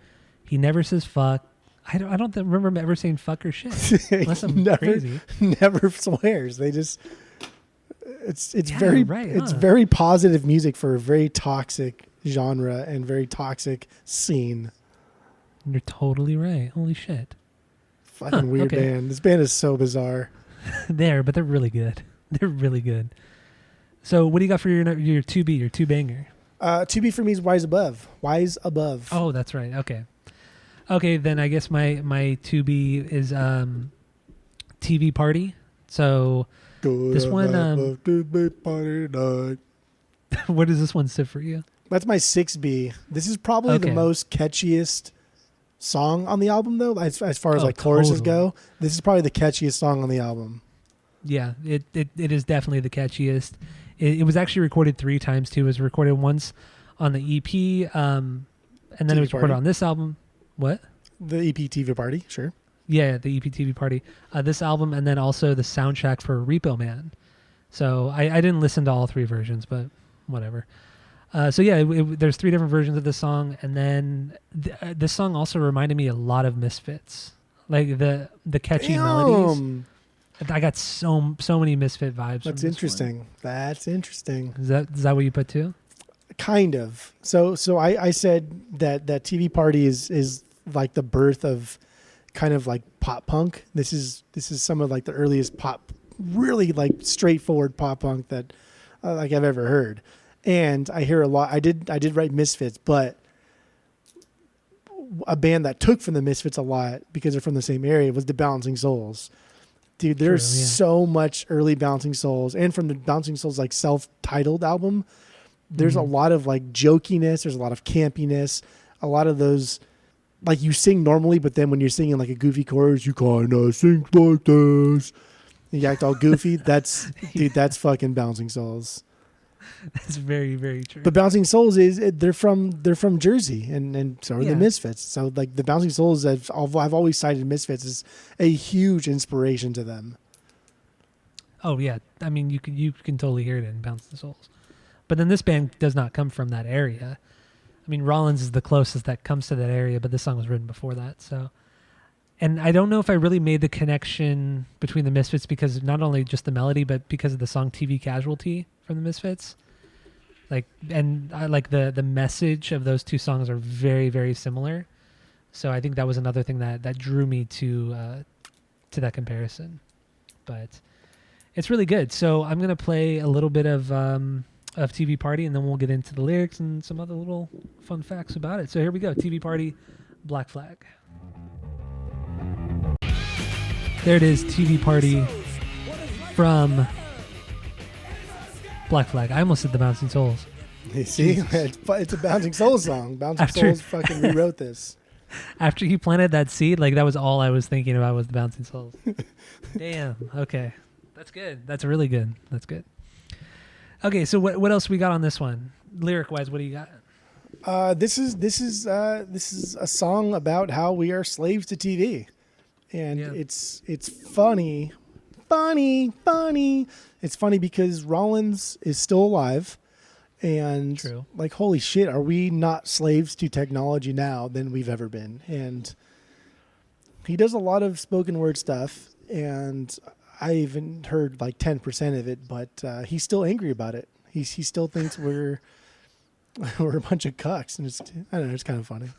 says fuck. I don't remember him ever saying fuck or shit. Unless I'm crazy. Never swears. They just it's Yeah, very right, it's huh? very positive music for a very toxic genre and very toxic scene. You're totally right. Holy shit. Fucking weird okay. band. This band is so bizarre. But they're really good. They're really good. So what do you got for your 2B, your 2-banger? 2B for me is Wise Above. Wise Above. Oh, that's right. Okay, then I guess my 2B is TV Party. So Good this one, above, TV party night. what does this one sit for you? That's my 6B. This is probably the Okay. most catchiest song on the album, though. As far as like choruses totally. go, this is probably the catchiest song on the album. Yeah, it is definitely the catchiest. It was actually recorded 3 times too. It was recorded once on the EP, and then TV it was recorded Party. on this album. What? The EPTV party, sure. Yeah, the EPTV party. This album, and then also the soundtrack for Repo Man. So I didn't listen to all three versions, but whatever. So yeah, there's three different versions of this song, and then this song also reminded me a lot of Misfits, like the catchy melodies. I got so many Misfit vibes. That's interesting. That's interesting. Is that what you put too? Kind of. So I said that TV party is like the birth of kind of like pop punk. This is some of like the earliest pop, really like straightforward pop punk that like I've ever heard. And I hear a lot. I did write Misfits, but a band that took from the Misfits a lot because they're from the same area was the Bouncing Souls. Dude, there's so much early Bouncing Souls, and from the Bouncing Souls like self-titled album, there's a lot of like jokiness. There's a lot of campiness. A lot of those, like you sing normally, but then when you're singing like a goofy chorus, you kind of sing like this. You act all goofy. That's fucking Bouncing Souls. That's very, very true. But Bouncing Souls they're from Jersey, and so are the Misfits. So like the Bouncing Souls, I've always cited Misfits as a huge inspiration to them. Oh yeah, I mean you can totally hear it in Bouncing Souls. But then this band does not come from that area. I mean, Rollins is the closest that comes to that area, but this song was written before that. So, and I don't know if I really made the connection between the Misfits because not only just the melody, but because of the song TV Casualty from the Misfits. Like, and I like the message of those two songs are very, very similar. So I think that was another thing that drew me to that comparison. But it's really good. So I'm going to play a little bit of TV Party, and then we'll get into the lyrics and some other little fun facts about it. So here we go. TV Party, Black Flag. There it is, TV Party from Black Flag. I almost said the Bouncing Souls. You see, it's a Bouncing Souls song. Bouncing Souls fucking rewrote this. After you planted that seed, like that was all I was thinking about was the Bouncing Souls. Damn. Okay, that's good. That's really good. That's good. Okay, so what else we got on this one? Lyric wise, what do you got? This is a song about how we are slaves to TV, and it's funny. It's funny because Rollins is still alive, and True. Like holy shit, are we not slaves to technology now than we've ever been? And he does a lot of spoken word stuff, and I even heard like 10% of it, but he's still angry about it. He still thinks we're a bunch of cucks, and I don't know, it's kind of funny.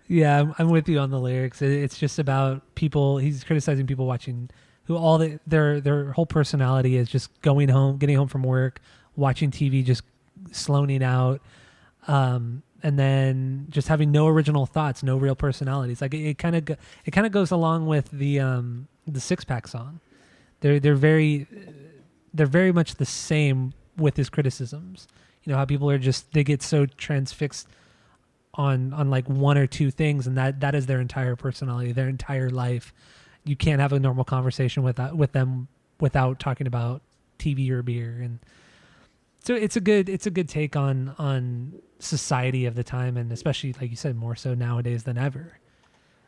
Yeah, I'm with you on the lyrics. It's just about people. He's criticizing people watching who their whole personality is just going home, getting home from work, watching TV, just sloning out, and then just having no original thoughts, no real personalities. Like it kind of goes along with the Six Pack song. They're very much the same with his criticisms. You know how people are they get so transfixed on like one or two things, and that is their entire personality, their entire life. You can't have a normal conversation with them without talking about TV or beer. And so it's a good take on society of the time, and especially like you said, more so nowadays than ever.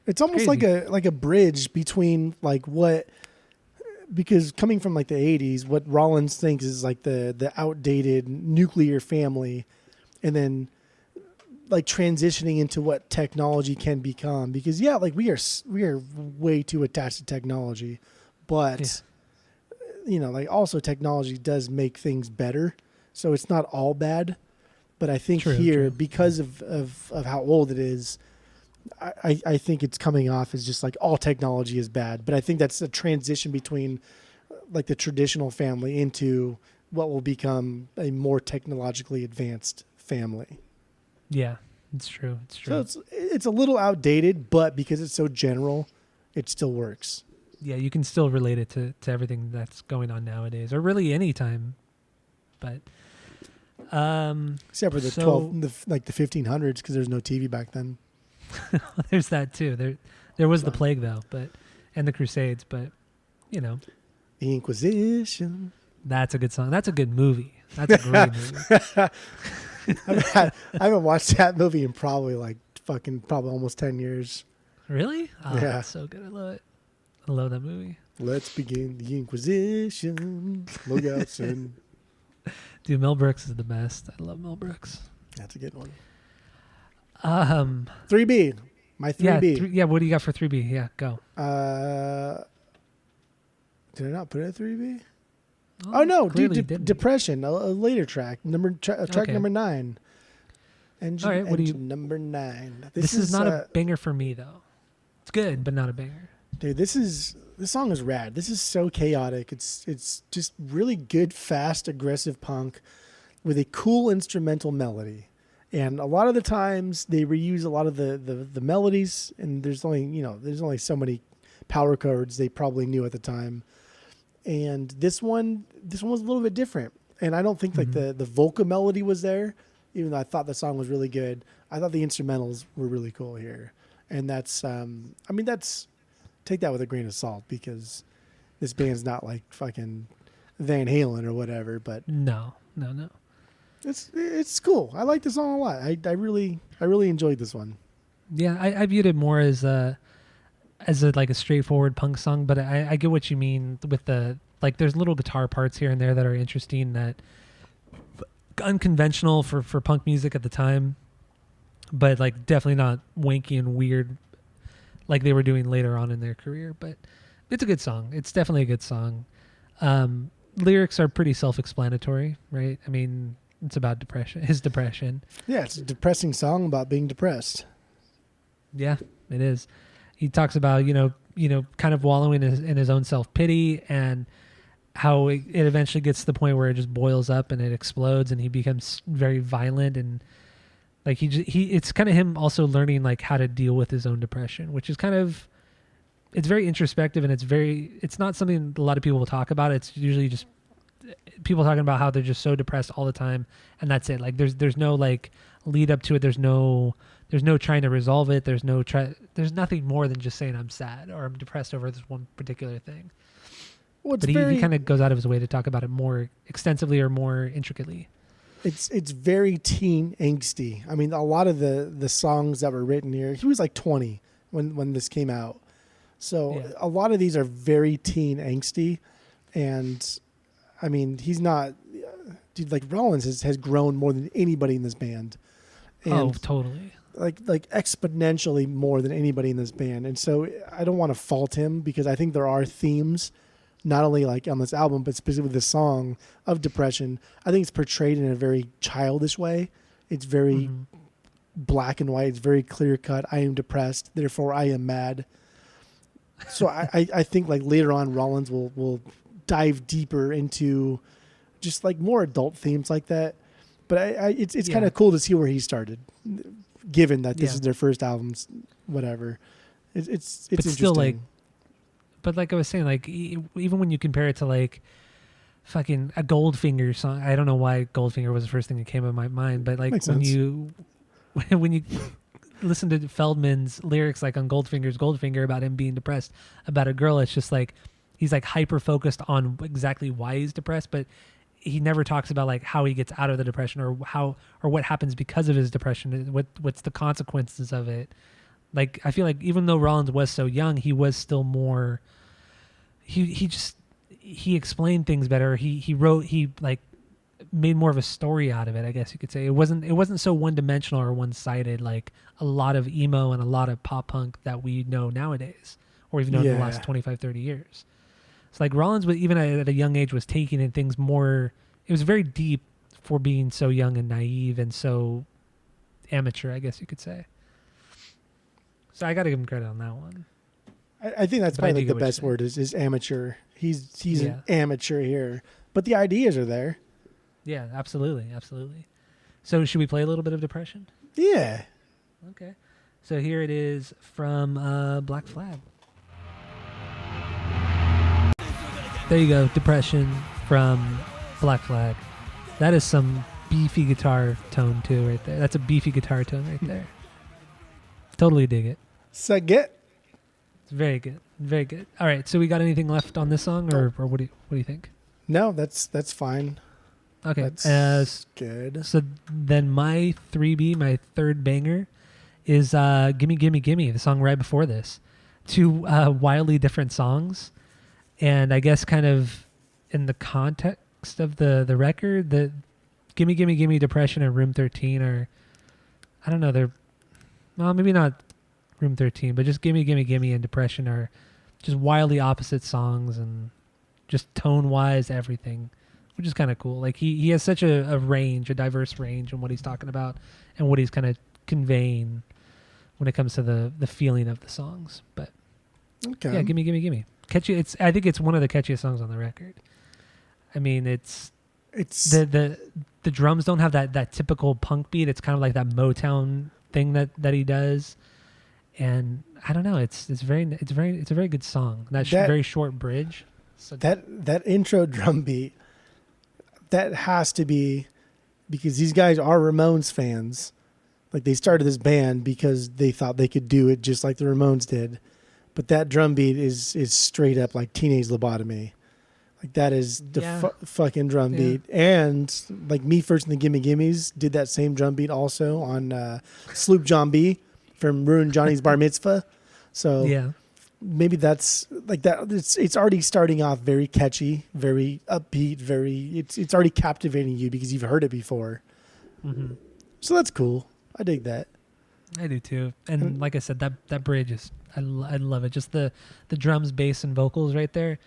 It's almost like a bridge between like what, because coming from like the 80s, what Rollins thinks is like the outdated nuclear family, and then like transitioning into what technology can become. Because like we are way too attached to technology, but you know, like also technology does make things better, so it's not all bad. But I think true. Because of how old it is, I think it's coming off as just like all technology is bad. But I think that's a transition between like the traditional family into what will become a more technologically advanced family. Yeah, it's true. It's true. So it's a little outdated, but because it's so general, it still works. Yeah, you can still relate it to everything that's going on nowadays, or really any time. But except for the 1500s, because there's no TV back then. There's that too. There was the plague though, and the Crusades, but you know, the Inquisition. That's a good song. That's a good movie. That's a great movie. I haven't watched that movie in probably almost 10 years. Really? Oh, Yeah. that's so good. I love it. I love that movie. Let's begin the Inquisition. Look out, son. Dude, Mel Brooks is the best. I love Mel Brooks. That's a good one. 3B. My 3B. Yeah, what do you got for 3B? Yeah, go. Did I not put it at 3B? Oh no, dude, Depression, a later track, track number 9. Engine, all right, number 9. This is not a banger for me though. It's good, but not a banger. Dude, this song is rad. This is so chaotic. It's just really good, fast, aggressive punk with a cool instrumental melody. And a lot of the times they reuse a lot of the melodies, and there's only so many power chords they probably knew at the time. And this one was a little bit different. And I don't think like the vocal melody was there, even though I thought the song was really good. I thought the instrumentals were really cool here. And that's take that with a grain of salt, because this band's not like fucking Van Halen or whatever, but no. It's cool. I like the song a lot. I really enjoyed this one. Yeah, I viewed it more as a like a straightforward punk song, but I get what you mean with the like. There's little guitar parts here and there that are interesting, that unconventional for punk music at the time, but like definitely not wanky and weird like they were doing later on in their career. But it's a good song. It's definitely a good song. Lyrics are pretty self-explanatory, right? I mean, it's about depression, his depression. Yeah, it's a depressing song about being depressed. Yeah, it is. He talks about, kind of wallowing in his own self-pity, and how it eventually gets to the point where it just boils up and it explodes, and he becomes very violent, and like it's kind of him also learning like how to deal with his own depression, which is it's very introspective, and it's not something a lot of people will talk about. It's usually just people talking about how they're just so depressed all the time, and that's it. Like there's no like lead up to it. There's no trying to resolve it. There's nothing more than just saying I'm sad or I'm depressed over this one particular thing. Well, but he kind of goes out of his way to talk about it more extensively or more intricately. It's very teen angsty. I mean, a lot of the songs that were written here, he was like 20 when this came out. So yeah. A lot of these are very teen angsty. And I mean, he's not, dude, like Rollins has grown more than anybody in this band. And totally. Like exponentially more than anybody in this band. And so I don't want to fault him, because I think there are themes, not only like on this album, but specifically this song, of depression. I think it's portrayed in a very childish way. It's very black and white. It's very clear cut. I am depressed, therefore I am mad. So I think like later on Rollins will dive deeper into just like more adult themes like that. But it's kind of cool to see where he started, given that this is their first albums, whatever. It's interesting. Still but like I was saying, like even when you compare it to like fucking a Goldfinger song, I don't know why Goldfinger was the first thing that came to my mind, but like when you listen to Feldman's lyrics, like on Goldfinger about him being depressed about a girl, it's just like he's like hyper focused on exactly why he's depressed, but he never talks about like how he gets out of the depression or what happens because of his depression. What's the consequences of it? Like, I feel like even though Rollins was so young, he was still more, he explained things better. He made more of a story out of it, I guess you could say. It wasn't so one dimensional or one sided like a lot of emo and a lot of pop punk that we know nowadays, or we've known in the last 25, 30 years. It's like Rollins, even at a young age, was taking in things more. It was very deep for being so young and naive and so amateur, I guess you could say. So I got to give him credit on that one. I think that's probably like the best word is amateur. He's an amateur here, but the ideas are there. Yeah, absolutely. So should we play a little bit of Depression? Yeah. Okay. So here it is from Black Flag. There you go, Depression from Black Flag. That is some beefy guitar tone too right there. That's a beefy guitar tone right there. Totally dig it. It's very good. Very good. All right, so we got anything left on this song, or what do you think? No, that's fine. Okay. That's good. So then my 3B, my third banger, is "Gimme Gimme Gimme," the song right before this. Two wildly different songs, and I guess kind of in the context of the record, the "Gimme Gimme Gimme" Depression and Room 13 are, I don't know, they're, well, maybe not Room 13, but just "Gimme Gimme Gimme" and Depression are just wildly opposite songs, and just tone wise, everything, which is kind of cool. Like he has such a range, a diverse range in what he's talking about and what he's kind of conveying when it comes to the feeling of the songs. But Okay. yeah, "Gimme Gimme Gimme," catchy. I think it's one of the catchiest songs on the record. I mean, it's the drums don't have that typical punk beat. It's kind of like that Motown thing that he does, and I don't know. It's a very good song. That very short bridge. So that intro drum beat, that has to be because these guys are Ramones fans. Like they started this band because they thought they could do it just like the Ramones did. But that drum beat is straight up like Teenage Lobotomy. Like that is the fucking drum beat. And like Me First and the Gimme Gimmes did that same drum beat also on Sloop John B from Ruin Johnny's Bar Mitzvah. So yeah. maybe that's like that. It's already starting off very catchy, very upbeat, it's already captivating you because you've heard it before. Mm-hmm. So that's cool. I dig that. I do too. And like I said, that bridge is, I love it. Just the drums, bass, and vocals right there.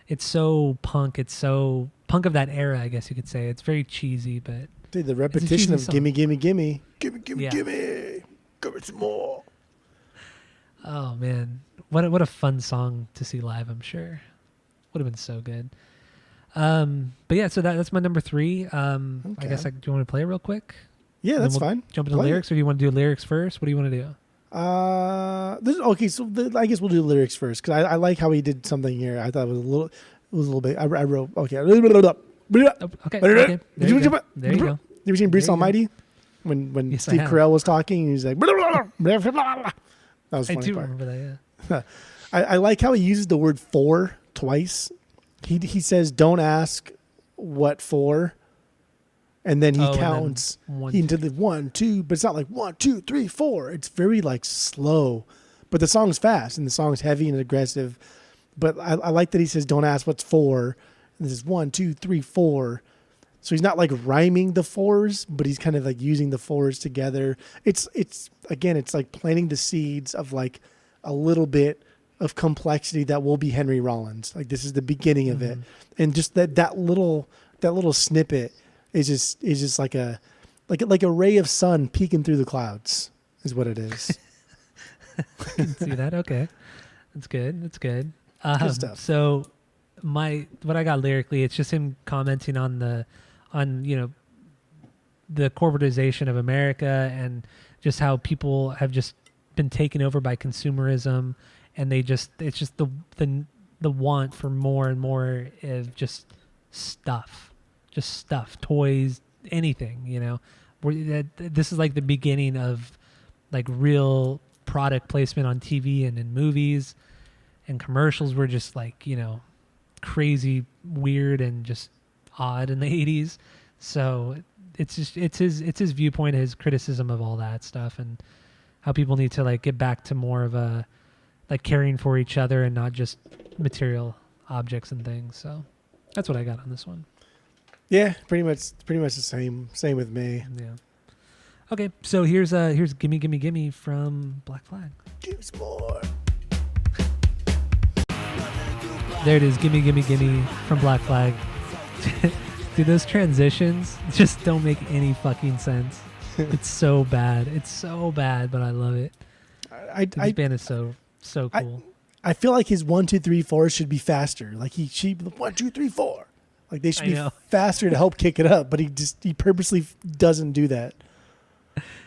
It's so punk. It's so punk of that era, I guess you could say. It's very cheesy, but Dude, the repetition of "Gimme Gimme Gimme," gimme gimme Yeah. gimme, give me some more. oh man, what a fun song to see live. I'm sure would have been so good. But yeah, so that's my number 3. I guess do you want to play it real quick? Yeah, And that's then we'll fine. Jump into Play lyrics, or do you want to do lyrics first? What do you want to do? Okay, so I guess we'll do the lyrics first because I like how he did something here. I thought it was a little bit. I wrote okay. Oh, okay. There you go. There you go. You ever seen Bruce There you go. Almighty? When Yes, I Steve have. Carell was talking, he's like, that was a I funny do part. remember that. Yeah. I like how he uses the word "for" twice. He says, "Don't ask what for," and then he Oh, and then counts one, into the 1, 2, but it's not like 1, 2, 3, 4. It's very like slow, but the song's fast and the song's heavy and aggressive. But I like that he says, "Don't ask what's for." And this is 1, 2, 3, 4. So he's not like rhyming the fours, but he's kind of like using the fours together. It's again, it's like planting the seeds of like a little bit of complexity that will be Henry Rollins. Like this is the beginning of it, and just that little snippet is just like a ray of sun peeking through the clouds is what it is. I can see that. Okay, that's good. That's good. Good stuff. So what I got lyrically, it's just him commenting on the corporatization of America and just how people have just been taken over by consumerism, and it's just the want for more and more of just stuff, toys, anything. This is like the beginning of like real product placement on TV and in movies, and commercials were just like crazy, weird, and just odd in the 80s. So it's his viewpoint, his criticism of all that stuff, and how people need to like get back to more of a like caring for each other and not just material objects and things. So that's what I got on this one. Yeah, pretty much the same with me. Yeah. Okay, so here's "Gimme Gimme Gimme" from Black Flag. Give us more. There it is, "Gimme Gimme Gimme" from Black Flag. Dude, those transitions just don't make any fucking sense. It's so bad. It's so bad, but I love it. This band is so cool. I feel like his 1, 2, 3, 4 should be faster. Like he 1, 2, 3, 4. Like they should be faster to help kick it up, but he purposely doesn't do that.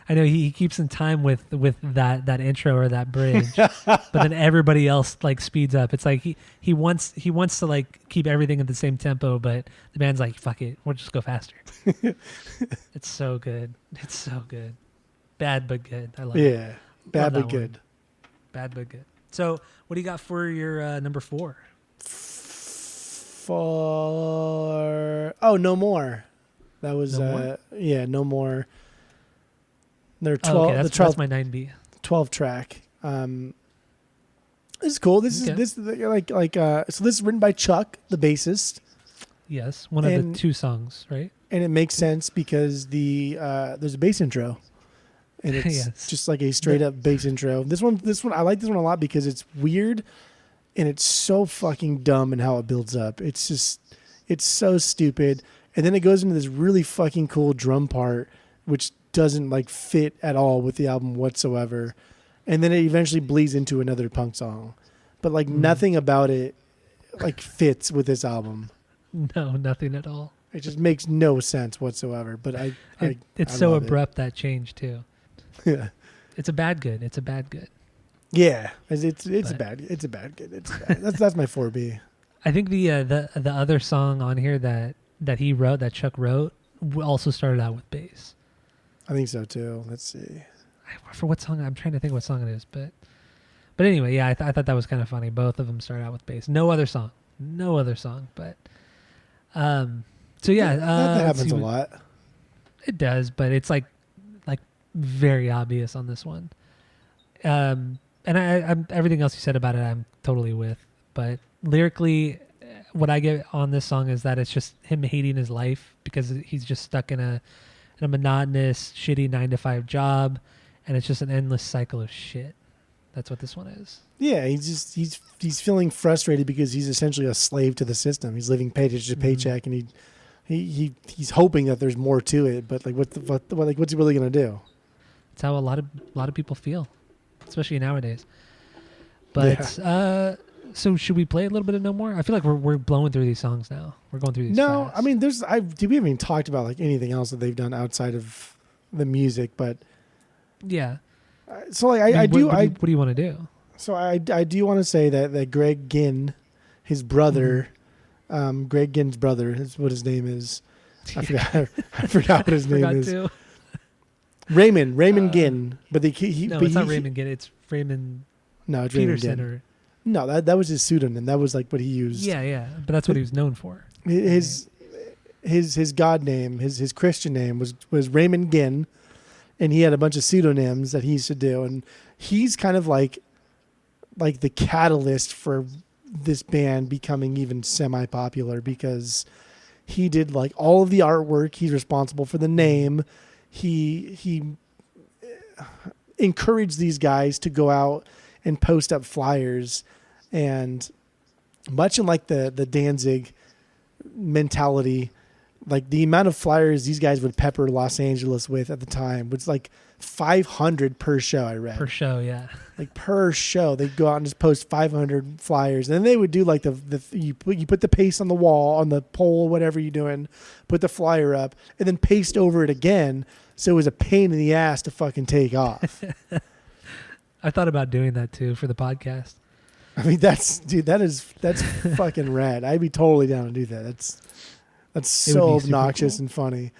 I know he keeps in time with that intro or that bridge, but then everybody else like speeds up. It's like he wants to like keep everything at the same tempo, but the band's like, fuck it, we'll just go faster. It's so good. It's so good. Bad but good. I love it. Yeah, bad Love but that good. one. Bad but good. So what do you got for your number 4? No More. That was No More? No more. They're Oh, 12. okay, The that's my 9B. 12 track. This is cool. This Okay. is so this is written by Chuck, the bassist, Yes, one of And- the 2 songs, right? and it makes sense because there's a bass intro, and it's Yes. just like a straight up bass intro. This one I like this one a lot because it's weird, and it's so fucking dumb in how it builds up. It's so stupid, and then it goes into this really fucking cool drum part, which doesn't like fit at all with the album whatsoever. And then it eventually bleeds into another punk song, but like nothing about it like fits with this album. No, nothing at all. It just makes no sense whatsoever. But It's I so love it. abrupt, that change too. Yeah, It's a bad good. It's a bad good. yeah. It's a But- bad. It's a bad good. It's bad. That's my 4B. I think the other song on here that he wrote, that Chuck wrote, also started out with bass. I think so too. Let's see. For what song? I'm trying to think what song it is, but anyway, yeah, I thought that was kind of funny. Both of them start out with bass. No other song, but so yeah, that let's happens see a what- lot. It does, but it's like very obvious on this one. And I'm everything else you said about it, I'm totally with. But lyrically, what I get on this song is that it's just him hating his life because he's just stuck in a monotonous, shitty 9-to-5 job, and it's just an endless cycle of shit. That's what this one is. Yeah, he's feeling frustrated because he's essentially a slave to the system. He's living paycheck to paycheck, and he's hoping that there's more to it. But like, what's he really gonna do? It's how a lot of people feel, especially nowadays. But so should we play a little bit of No More? I feel like we're blowing through these songs now. We're going through these. No, fast. I mean, we haven't even talked about like anything else that they've done outside of the music. But yeah. so like I I mean, do what do you want to do? So I do want to say that Greg Ginn, his brother, Greg Ginn's brother, is what his name is. I forgot what his name Forgot is. to. Raymond Ginn, but No, it's not Raymond Ginn. It's Raymond No, it's Raymond Peterson. Ginn. Or No, that was his pseudonym. That was like what he used. yeah, but that's what he was known for. His God name, his Christian name was Raymond Ginn, and he had a bunch of pseudonyms that he used to do, and he's kind of like the catalyst for this band becoming even semi-popular because he did like all of the artwork. He's responsible for the name. He encouraged these guys to go out and post up flyers, and much in like the Danzig mentality, like the amount of flyers these guys would pepper Los Angeles with at the time was like 500 per show. I read Per show, yeah. like per show they'd go out and just post 500 flyers, and then they would do like you put the paste on the wall, on the pole, whatever you're doing, put the flyer up and then paste over it again, so it was a pain in the ass to fucking take off. I thought about doing that too for the podcast. I mean, that's fucking rad. I'd be totally down to do that. That's It would so be super obnoxious cool. and funny.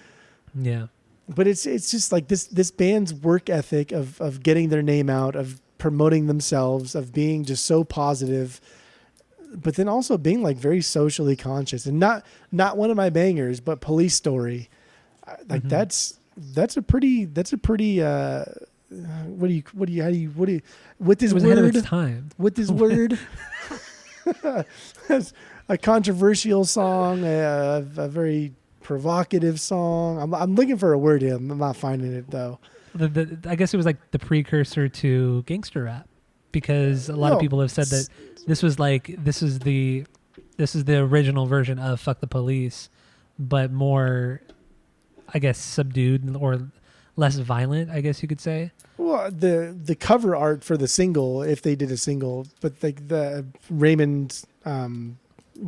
Yeah. But it's just like this band's work ethic of getting their name out, of promoting themselves, of being just so positive, but then also being like very socially conscious. And not one of my bangers, but Police Story. Like that's a pretty with this It was ahead of word, its time. with this word. A controversial song, a very provocative song. I'm looking for a word here. I'm not finding it though. I guess it was like the precursor to gangster rap, because a lot of No, people have said that this is the original version of Fuck the Police, but more, I guess, subdued or less violent, I guess you could say. Well, the cover art for the single, if they did a single, but like the Raymond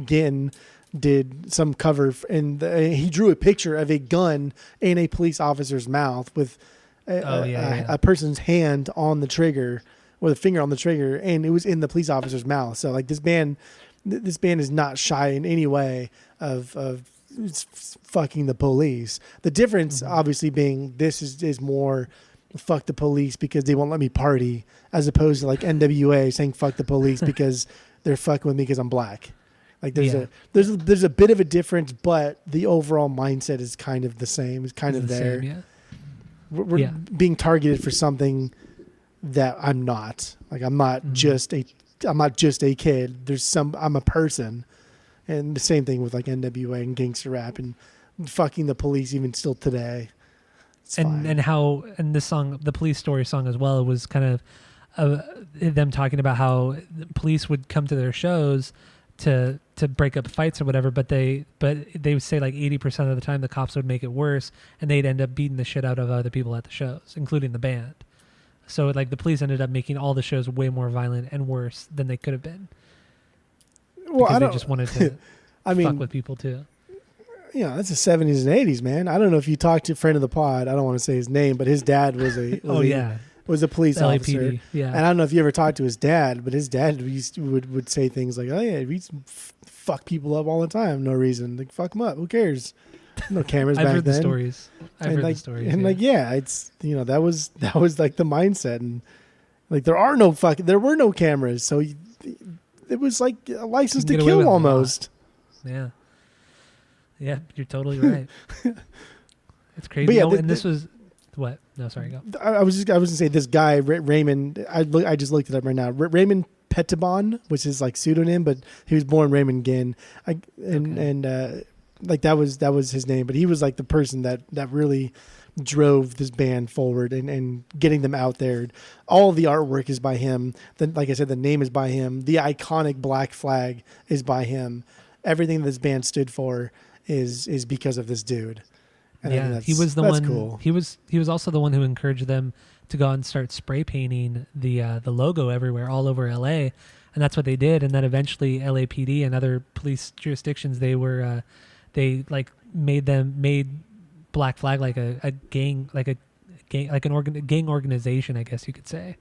Ginn did some cover, and he drew a picture of a gun in a police officer's mouth with a person's hand on the trigger, with a finger on the trigger, and it was in the police officer's mouth. So like this band is not shy in any way of fucking the police. The difference obviously being this is more fuck the police because they won't let me party, as opposed to like NWA saying fuck the police because they're fucking with me because I'm black. Like there's Yeah. there's a bit of a difference, but the overall mindset is kind of the same. It's kind It's of the there. same, yeah. We're Yeah. being targeted for something that I'm not. Like I'm not Mhm. just a kid. I'm a person. And the same thing with like NWA and gangster rap and fucking the police even still today. It's fine. And how and this song, the Police Story song as well, was kind of them talking about how the police would come to their shows to break up fights or whatever, but they would say like 80% of the time the cops would make it worse, and they'd end up beating the shit out of other people at the shows, including the band. So like the police ended up making all the shows way more violent and worse than they could have been. Well, because I they don't. just wanted to I mean, fuck with people too. you know, that's the 70s and 80s, man. I don't know if you talked to a friend of the pod. I don't want to say his name, but his dad was was a police officer. LAPD, yeah. And I don't know if you ever talked to his dad, but his dad would say things like, "Oh yeah, we used to fuck people up all the time, no reason. Like fuck them up. Who cares? No cameras I've back heard then." the stories. I've heard like, the stories. and yeah. like, yeah, it's that was like the mindset, and like there were no cameras, so it was like a license You can to get away with kill a lot. almost. Yeah. Yeah, you're totally right. It's crazy. But yeah, No, and this was what? No, sorry, go. I was gonna say this guy Raymond. I just looked it up right now. Raymond Pettibon was his like pseudonym, but he was born Raymond Ginn. Like that was his name, but he was like the person that really drove this band forward and getting them out there. All of the artwork is by him. Then, like I said, the name is by him. The iconic black flag is by him. Everything this band stood for is because of this dude. And I think He was the that's one. Cool. He was also the one who encouraged them to go out and start spray painting the logo everywhere, all over LA, and that's what they did. And then eventually, LAPD and other police jurisdictions they like made Black Flag like a gang, like gang organization, I guess you could say,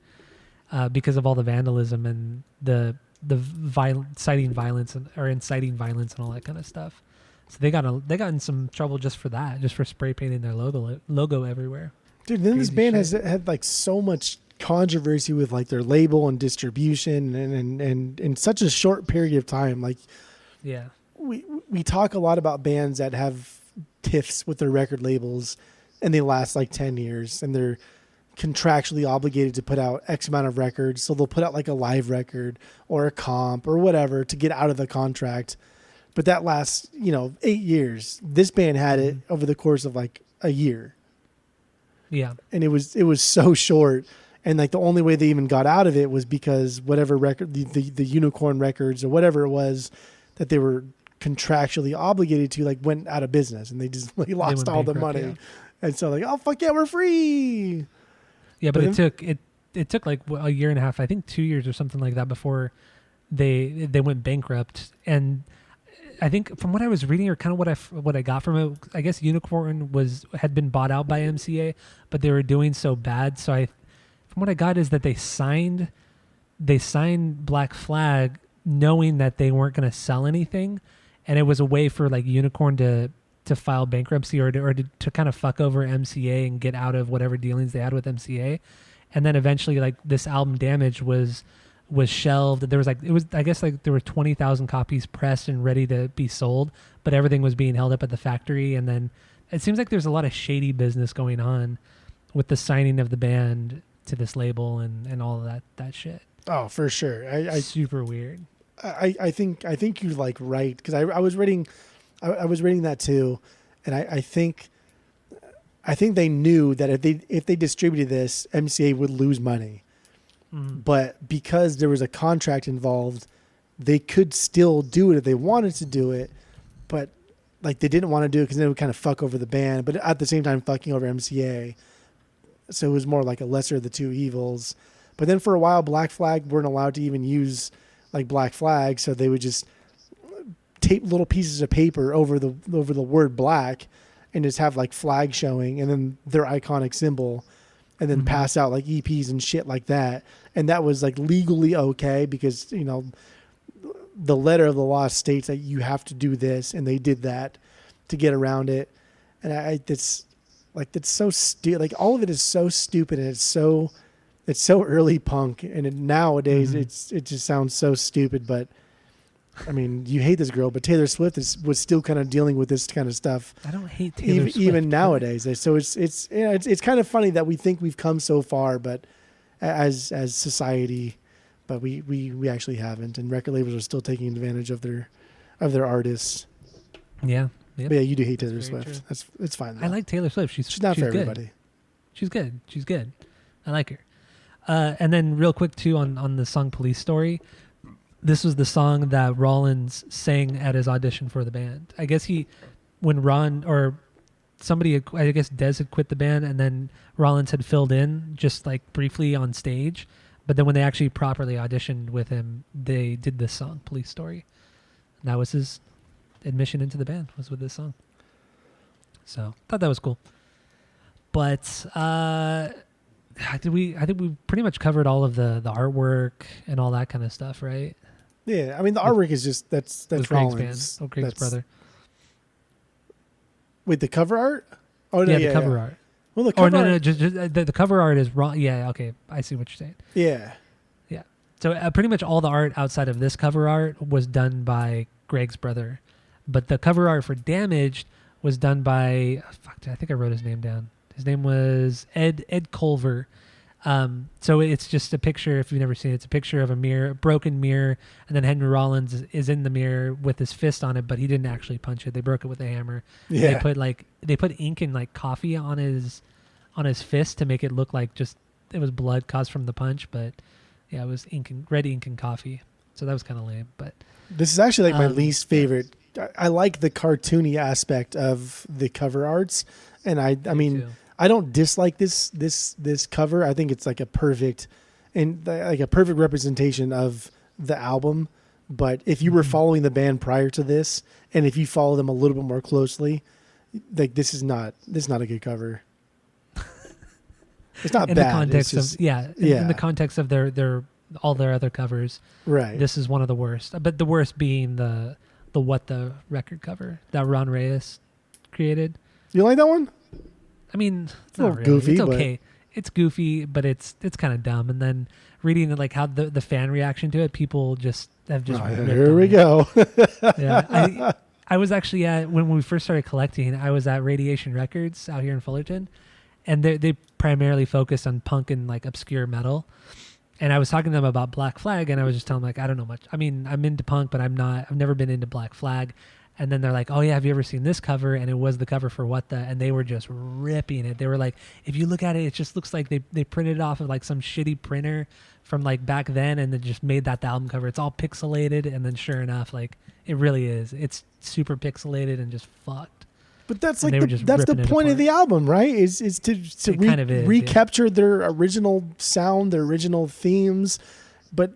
because of all the vandalism and the inciting violence and all that kind of stuff. So they got in some trouble just for that, just for spray painting their logo everywhere. Dude, then this Crazy band shit. has had like so much controversy with like their label and distribution and in such a short period of time. Like Yeah. we talk a lot about bands that have tiffs with their record labels and they last like 10 years and they're contractually obligated to put out X amount of records. So they'll put out like a live record or a comp or whatever to get out of the contract. But that lasts, 8 years. This band had it over the course of like a year. Yeah. And it was so short. And like the only way they even got out of it was because whatever record, the Unicorn Records or whatever it was that they were contractually obligated to, like went out of business and they just like lost went all the bankrupt, money. yeah. And so like, oh fuck yeah, we're free. Yeah, but But it took like a year and a half, I think 2 years or something like that before they went bankrupt. And I think from what I was reading or kind of what I got from it, I guess Unicorn had been bought out by MCA, but they were doing so bad. So from what I got is that they signed Black Flag knowing that they weren't going to sell anything, and it was a way for like Unicorn to file bankruptcy or to kind of fuck over MCA and get out of whatever dealings they had with MCA. And then eventually like this album Damage was shelved. There was I guess there were 20,000 copies pressed and ready to be sold, but everything was being held up at the factory. And then it seems like there's a lot of shady business going on with the signing of the band to this label and all of that shit. Oh, for sure. Super weird. I think you're like right. Cause I was reading that too. And I think they knew that if they distributed this, MCA would lose money. But because there was a contract involved, they could still do it if they wanted to do it. But like they didn't want to do it because they would kind of fuck over the band, but at the same time fucking over MCA. So it was more like a lesser of the two evils. But then for a while, Black Flag weren't allowed to even use like Black Flag, so they would just tape little pieces of paper over the word black and just have like flag showing and then their iconic symbol. And then pass out like EPs and shit like that. And that was like legally okay because, the letter of the law states that you have to do this. And they did that to get around it. And it's so stupid. Like all of it is so stupid and it's so early punk. And nowadays it just sounds so stupid. But I mean, you hate this girl, but Taylor Swift was still kind of dealing with this kind of stuff. I don't hate Taylor Swift. Even nowadays. So it's kind of funny that we think we've come so far, but as society, but we actually haven't, and record labels are still taking advantage of their artists. Yeah. Yep. But yeah, you do hate Taylor Swift. True. It's fine, though. I like Taylor Swift. She's not for good. everybody. She's good. She's good. I like her. And then real quick too on the song Police Story. This was the song that Rollins sang at his audition for the band. I guess when Ron or somebody, I guess Dez had quit the band, and then Rollins had filled in just like briefly on stage. But then when they actually properly auditioned with him, they did this song, Police Story. And that was his admission into the band, was with this song. So thought that was cool. But I think we pretty much covered all of the artwork and all that kind of stuff, right? Yeah, I mean the artwork is just that's Greg's Rollins. band. Greg's brother. Wait, the cover art? Oh no, the cover art. Well, the cover art. Just the cover art is wrong. Yeah, okay, I see what you're saying. Yeah. So pretty much all the art outside of this cover art was done by Greg's brother, but the cover art for Damaged was done by I think I wrote his name down. His name was Ed Culver. So it's just a picture. If you've never seen it, it's a picture of a broken mirror, and then Henry Rollins is in the mirror with his fist on it, but he didn't actually punch it. They broke it with a hammer. Yeah. They put ink and like coffee on his fist to make it look like just it was blood caused from the punch, but yeah, it was red ink and coffee. So that was kind of lame. But this is actually like my least favorite. I like the cartoony aspect of the cover arts, and I mean. Too. I don't dislike this cover. I think it's like a perfect representation of the album. But if you were following the band prior to this, and if you follow them a little bit more closely, like this is not a good cover. It's not in bad. The context it's just, in the context of their all their other covers, right? This is one of the worst. But the worst being the What the record cover that Ron Reyes created. You like that one? I mean, it's a little goofy. It's okay. It's goofy, but it's kind of dumb. And then reading like how the fan reaction to it, people just have just. Here we go. Yeah, I was actually when we first started collecting. I was at Radiation Records out here in Fullerton, and they primarily focus on punk and like obscure metal. And I was talking to them about Black Flag, and I was just telling them like I don't know much. I mean, I'm into punk, but I've never been into Black Flag. And then they're like, oh, yeah, have you ever seen this cover? And it was the cover for What the... And they were just ripping it. They were like, if you look at it, it just looks like they printed it off of like some shitty printer from like back then and then just made that the album cover. It's all pixelated. And then sure enough, like it really is. It's super pixelated and just fucked. But that's like that's the point of the album, right? Is to recapture their original sound, their original themes, but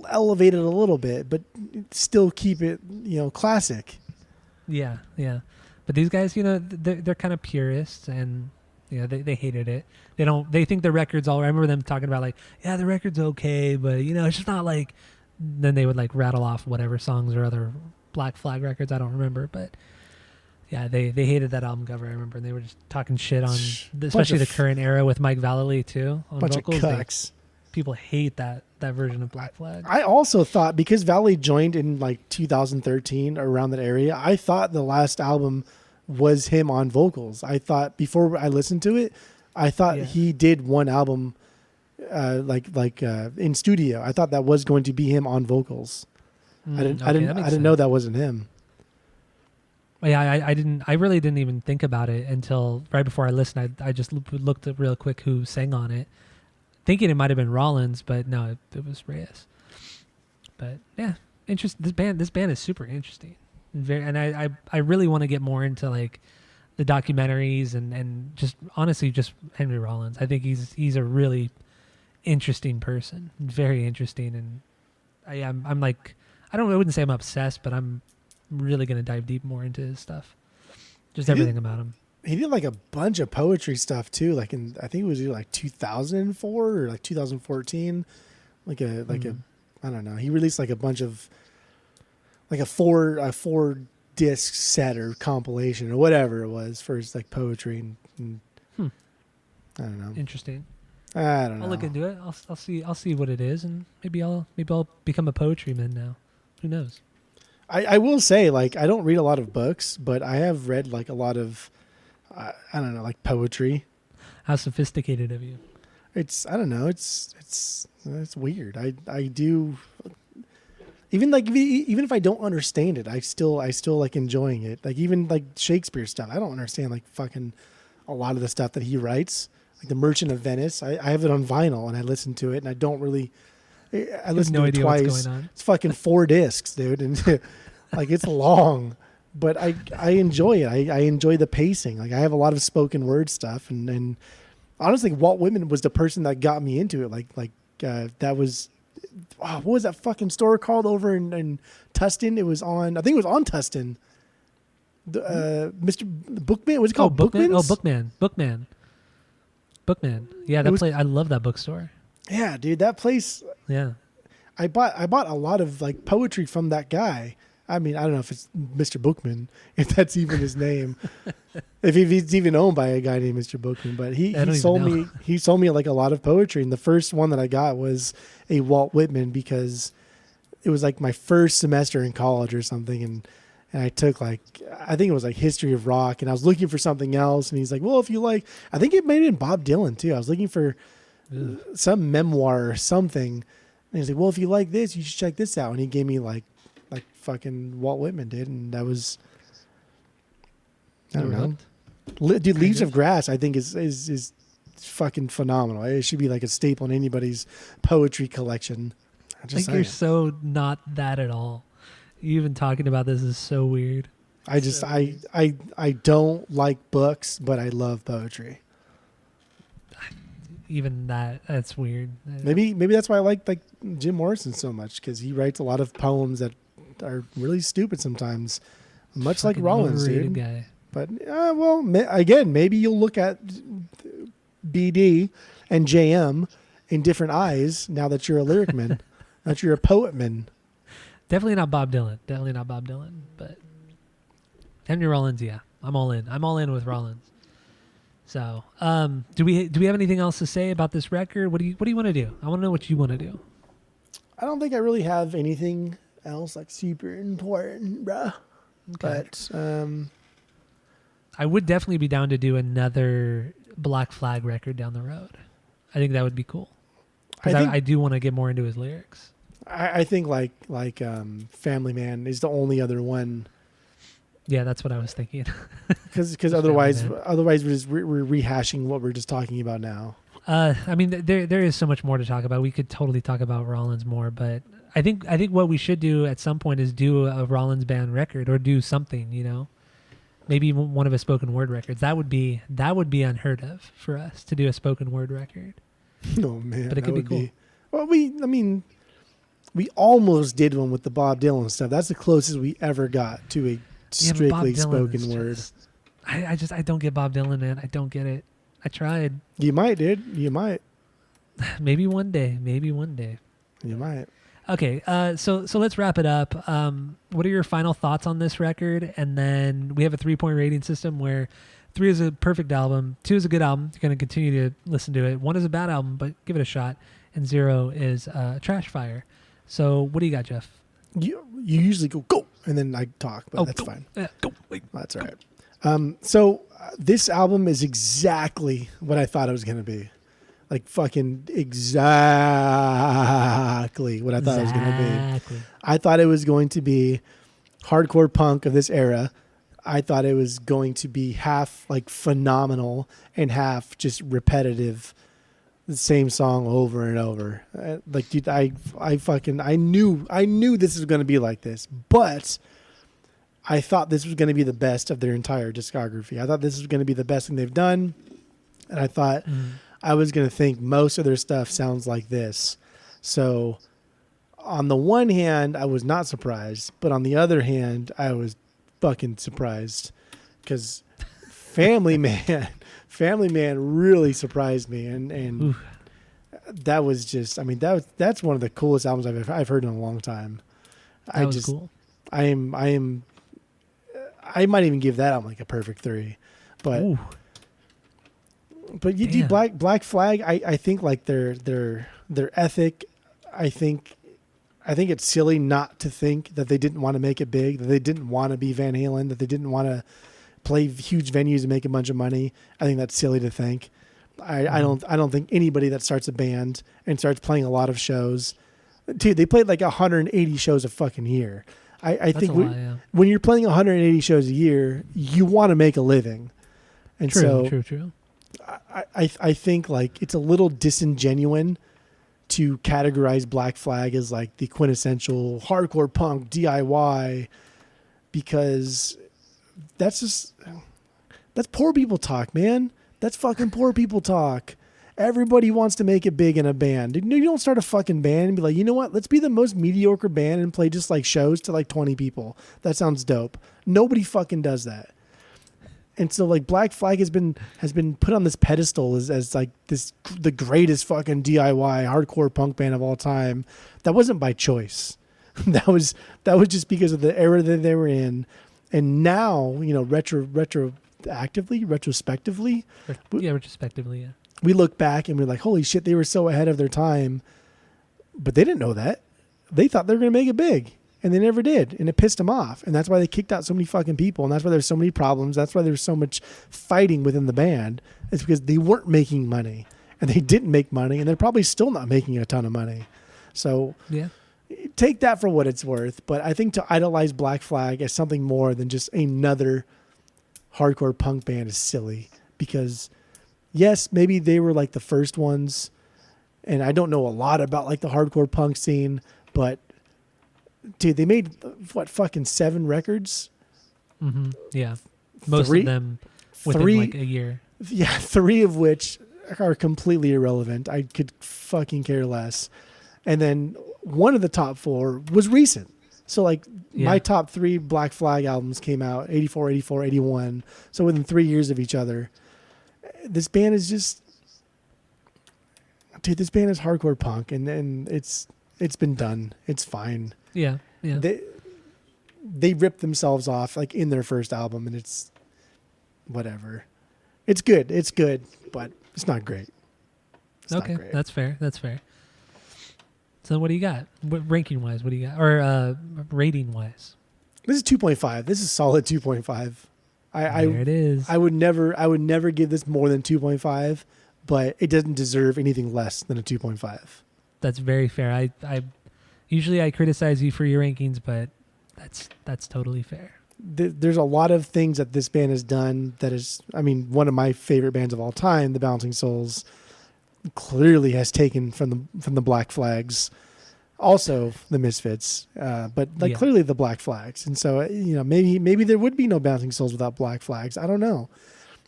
elevate it a little bit, but still keep it, classic. Yeah. But these guys, they're kind of purists, and they hated it. They think the record's all. I remember them talking about like, yeah, the record's okay, but it's just not like. Then they would like rattle off whatever songs or other Black Flag records. I don't remember, but yeah, they hated that album cover. I remember, and they were just talking shit on, especially the current era with Mike Vallely too on vocals. Of cucks. People hate that version of Black Flag. I also thought, because Valley joined in like 2013 around that area, I thought the last album was him on vocals. I thought before I listened to it, I thought he did one album in studio. I thought that was going to be him on vocals. I didn't know that wasn't him. Yeah, I really didn't even think about it until right before I listened. I just looked up real quick who sang on it, thinking it might have been Rollins, but no, it was Reyes. But yeah, This band is super interesting, and I really want to get more into like the documentaries and just honestly just Henry Rollins. I think he's a really interesting person, very interesting, and I'm like I wouldn't say I'm obsessed, but I'm really gonna dive deep more into his stuff, just everything about him. He did like a bunch of poetry stuff too, like I think it was either like 2004 or like 2014, like a I don't know. He released like a bunch of like a four disc set or compilation or whatever it was for his like poetry and I don't know. Interesting. I don't know. I'll look into it. I'll see what it is, and maybe I'll become a poetry man now. Who knows? I will say, like, I don't read a lot of books, but I have read like a lot of, I don't know, like poetry. How sophisticated of you. It's, I don't know, it's weird. I do, even like even if I don't understand it, I still like enjoying it. Like even like Shakespeare stuff, I don't understand like fucking a lot of the stuff that he writes. Like The Merchant of Venice, I have it on vinyl and I listen to it, and I don't really. I listened no to it idea twice. what's going on. It's fucking 4 discs, dude, and like it's long, but I enjoy it. I enjoy the pacing. Like I have a lot of spoken word stuff, and honestly, Walt Whitman was the person that got me into it. That was, what was that fucking store called over in Tustin? It was on, I think it was on Tustin. Mr. Bookman, was it called Bookman? Bookman's? Bookman. Yeah, that place. I love that bookstore. Yeah, dude, that place. Yeah. I bought a lot of like poetry from that guy. I mean, I don't know if it's Mr. Bookman, if that's even his name, if he's even owned by a guy named Mr. Bookman. But he sold me like a lot of poetry, and the first one that I got was a Walt Whitman because it was like my first semester in college or something, and I took like, I think it was like history of rock, and I was looking for something else, and he's like, well, if you like, I think it may have been Bob Dylan too. I was looking for some memoir or something, and he's like, well, if you like this, you should check this out, and he gave me like fucking Walt Whitman did, and that was, I don't know, dude. Leaves of Grass, I think is fucking phenomenal. It should be like a staple in anybody's poetry collection. I think you're so not that at all. You even talking about this is so weird. I don't like books, but I love poetry. Even that's weird. Maybe that's why I like Jim Morrison so much, because he writes a lot of poems that are really stupid sometimes, much like Rollins, dude. Guy. But well, again, maybe you'll look at BD and JM in different eyes now that you're a lyric man, that you're a poet man. Definitely not Bob Dylan. But Henry Rollins, yeah, I'm all in. I'm all in with Rollins. So, do we have anything else to say about this record? What do you want to do? I want to know what you want to do. I don't think I really have anything else like super important, bruh. Okay. But I would definitely be down to do another Black Flag record down the road. I think that would be cool. Because I do want to get more into his lyrics. I think like Family Man is the only other one. Yeah, that's what I was thinking. Because otherwise we're rehashing what we're just talking about now. I mean, there is so much more to talk about. We could totally talk about Rollins more, but I think what we should do at some point is do a Rollins band record or do something. You know, maybe one of his spoken word records. That would be unheard of for us to do a spoken word record. Oh man, but it could be cool. Well, we almost did one with the Bob Dylan stuff. That's the closest we ever got to a strictly spoken word. I don't get Bob Dylan, man. I don't get it. I tried. You might, dude. You might. Maybe one day. You might. Okay. So let's wrap it up. What are your final thoughts on this record? And then we have a 3-point rating system where 3 is a perfect album, 2 is a good album. You're going to continue to listen to it. 1 is a bad album, but give it a shot. And 0 is trash fire. So what do you got, Jeff? You usually go, and then I talk, but that's fine. Go. Wait, that's all right. So this album is exactly what I thought it was going to be. Like fucking exactly what I thought it was going to be. I thought it was going to be hardcore punk of this era. I thought it was going to be half like phenomenal and half just repetitive. The same song over and over. Like, dude, I knew this was going to be like this, but I thought this was going to be the best of their entire discography. I thought this was going to be the best thing they've done. And I thought I was going to think most of their stuff sounds like this. So on the one hand, I was not surprised, but on the other hand, I was fucking surprised because Family Man really surprised me, and that was just, I mean, that's one of the coolest albums I've heard in a long time. That was cool. I might even give that album like a perfect 3, but you do Black Flag. I think like their ethic, I think I think it's silly not to think that they didn't want to make it big, that they didn't want to be Van Halen, that they didn't want to play huge venues and make a bunch of money. I think that's silly to think. I don't think anybody that starts a band and starts playing a lot of shows, dude, they played like 180 shows a fucking year. I think when you're playing 180 shows a year, you want to make a living. And true. I think like it's a little disingenuous to categorize Black Flag as like the quintessential hardcore punk DIY, because that's poor people talk, man. That's fucking poor people talk. Everybody wants to make it big in a band. You don't start a fucking band and be like, you know what? Let's be the most mediocre band and play just like shows to like 20 people. That sounds dope. Nobody fucking does that. And so like Black Flag has been put on this pedestal as like the greatest fucking DIY hardcore punk band of all time. That wasn't by choice. That was just because of the era that they were in. And now, you know, retrospectively, yeah. We look back and we're like, holy shit, they were so ahead of their time. But they didn't know that. They thought they were going to make it big. And they never did. And it pissed them off. And that's why they kicked out so many fucking people. And that's why there's so many problems. That's why there's so much fighting within the band. It's because they weren't making money. And they didn't make money. And they're probably still not making a ton of money. So yeah, take that for what it's worth. But I think to idolize Black Flag as something more than just another hardcore punk band is silly. Because yes, maybe they were like the first ones. And I don't know a lot about like the hardcore punk scene. But dude, they made fucking 7 records? Mm-hmm. Yeah. Most of them within like a year. Yeah, 3 of which are completely irrelevant. I could fucking care less. And then one of the top 4 was recent. So like my top 3 Black Flag albums came out 84, 84, 81. So within 3 years of each other. This band is just, dude, this band is hardcore punk, and it's been done. It's fine. Yeah. They ripped themselves off like in their first album, and it's whatever. It's good, but it's not great. Okay, that's fair. So what do you got? Ranking wise, what do you got? Or rating wise? This is 2.5. This is solid 2.5. There it is. I would never give this more than 2.5, but it doesn't deserve anything less than a 2.5. That's very fair. I usually criticize you for your rankings, but that's totally fair. There's a lot of things that this band has done that is, I mean, one of my favorite bands of all time, the Bouncing Souls, clearly has taken from the Black Flags, also the Misfits, but like clearly the Black Flags. And so, you know, maybe there would be no Bouncing Souls without Black Flags. I don't know.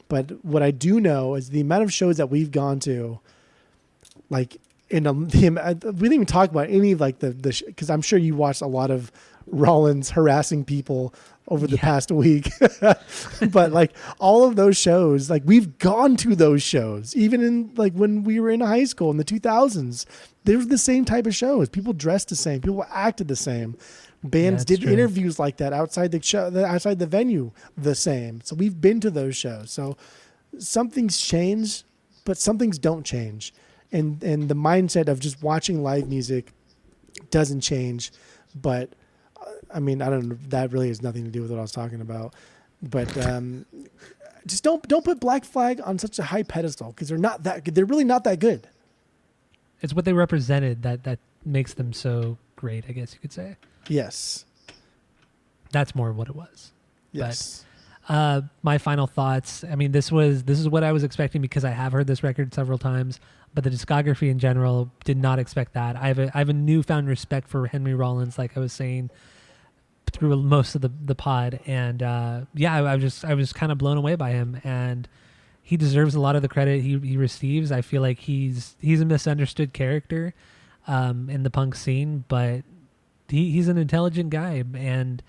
But what I do know is the amount of shows that we've gone to, like, we didn't even talk about any of like the because I'm sure you watched a lot of Rollins harassing people over the past week, but like all of those shows, like we've gone to those shows, even in like when we were in high school in the 2000s, they were the same type of shows. People dressed the same, people acted the same. Bands did interviews like that outside the show, outside the venue, the same. So we've been to those shows. So some things change, but some things don't change. And the mindset of just watching live music doesn't change. But I mean, I don't know. That really has nothing to do with what I was talking about. But just don't put Black Flag on such a high pedestal because they're not that good. They're really not that good. It's what they represented that makes them so great, I guess you could say. Yes. That's more what it was. Yes. But my final thoughts. I mean, this is what I was expecting because I have heard this record several times, but the discography in general did not expect that. I have a newfound respect for Henry Rollins, like I was saying through most of the pod, and I was kind of blown away by him, and he deserves a lot of the credit he receives. I feel like he's a misunderstood character in the punk scene, but he's an intelligent guy, and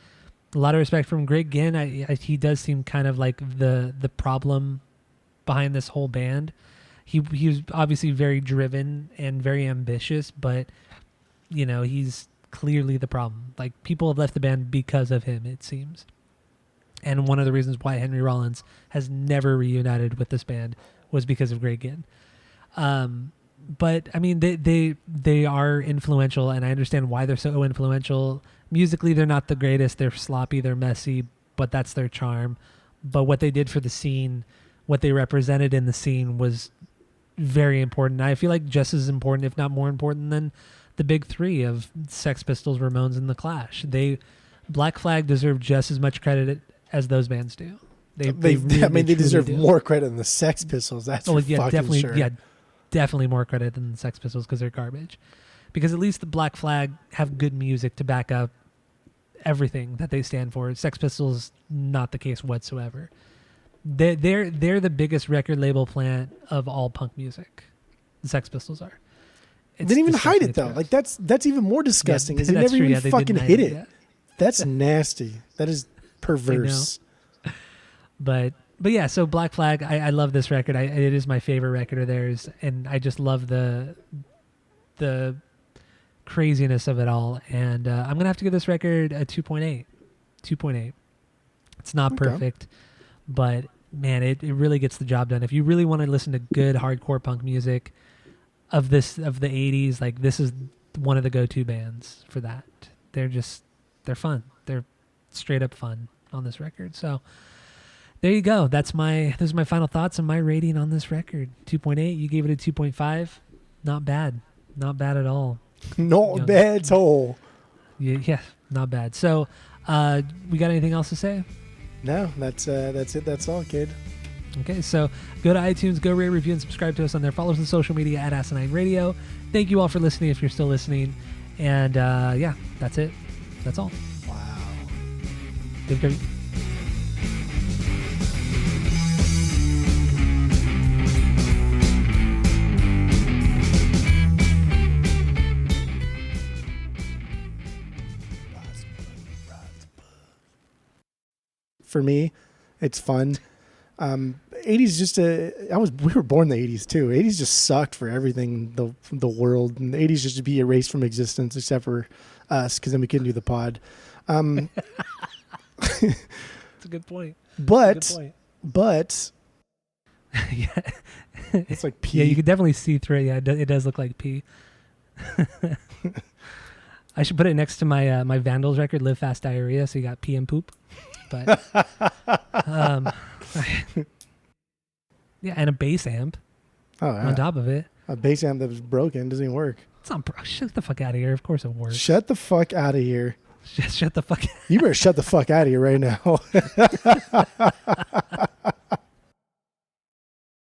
a lot of respect from Greg Ginn. He does seem kind of like the problem behind this whole band. He was obviously very driven and very ambitious, but you know, he's clearly the problem. Like, people have left the band because of him, it seems. And one of the reasons why Henry Rollins has never reunited with this band was because of Greg Ginn. but I mean, they are influential, and I understand why they're so influential. Musically, they're not the greatest. They're sloppy. They're messy, but that's their charm. But what they did for the scene, what they represented in the scene, was very important. I feel like just as important, if not more important, than the big three of Sex Pistols, Ramones, and The Clash. Black Flag deserve just as much credit as those bands do. They deserve more credit than the Sex Pistols. That's for fucking definitely, sure. yeah, definitely more credit than the Sex Pistols because they're garbage. Because at least the Black Flag have good music to back up everything that they stand for. Sex Pistols, not the case whatsoever. They're the biggest record label plant of all punk music. The Sex Pistols are. They didn't even hide it though. Like that's even more disgusting. Is they never even fucking hid it. That's nasty. That is perverse. But yeah, so Black Flag, I love this record. It is my favorite record of theirs, and I just love the craziness of it all. And I'm gonna have to give this record a 2.8. 2.8. It's not perfect, but man, it really gets the job done. If you really want to listen to good hardcore punk music of the 80s, like this is one of the go-to bands for that. They're fun. They're straight up fun on this record. So there you go. Those are my final thoughts and my rating on this record. 2.8. You gave it a 2.5. Not bad. Not bad at all. Not bad at all. Yeah, not bad. So, we got anything else to say? No, that's it. That's all, kid. Okay, so go to iTunes, go rate, review, and subscribe to us on there. Follow us on social media at Asinine Radio. Thank you all for listening if you're still listening. And yeah, that's it. That's all. Wow. Good. For me, it's fun. 80s just we were born in the 80s too. 80s just sucked for everything, the world, and the 80s just to be erased from existence except for us, because then we couldn't do the pod. That's a good point. But yeah, it's like pee. Yeah, you could definitely see through it. Yeah, it does look like pee. I should put it next to my my Vandals record, Live Fast Diarrhea, so you got pee and poop. But yeah, and a bass amp on top of it. A bass amp that was broken doesn't even work. It's not shut the fuck out of here. Of course it works. Shut the fuck out of here. Shut the fuck out. You better shut the fuck out of here right now.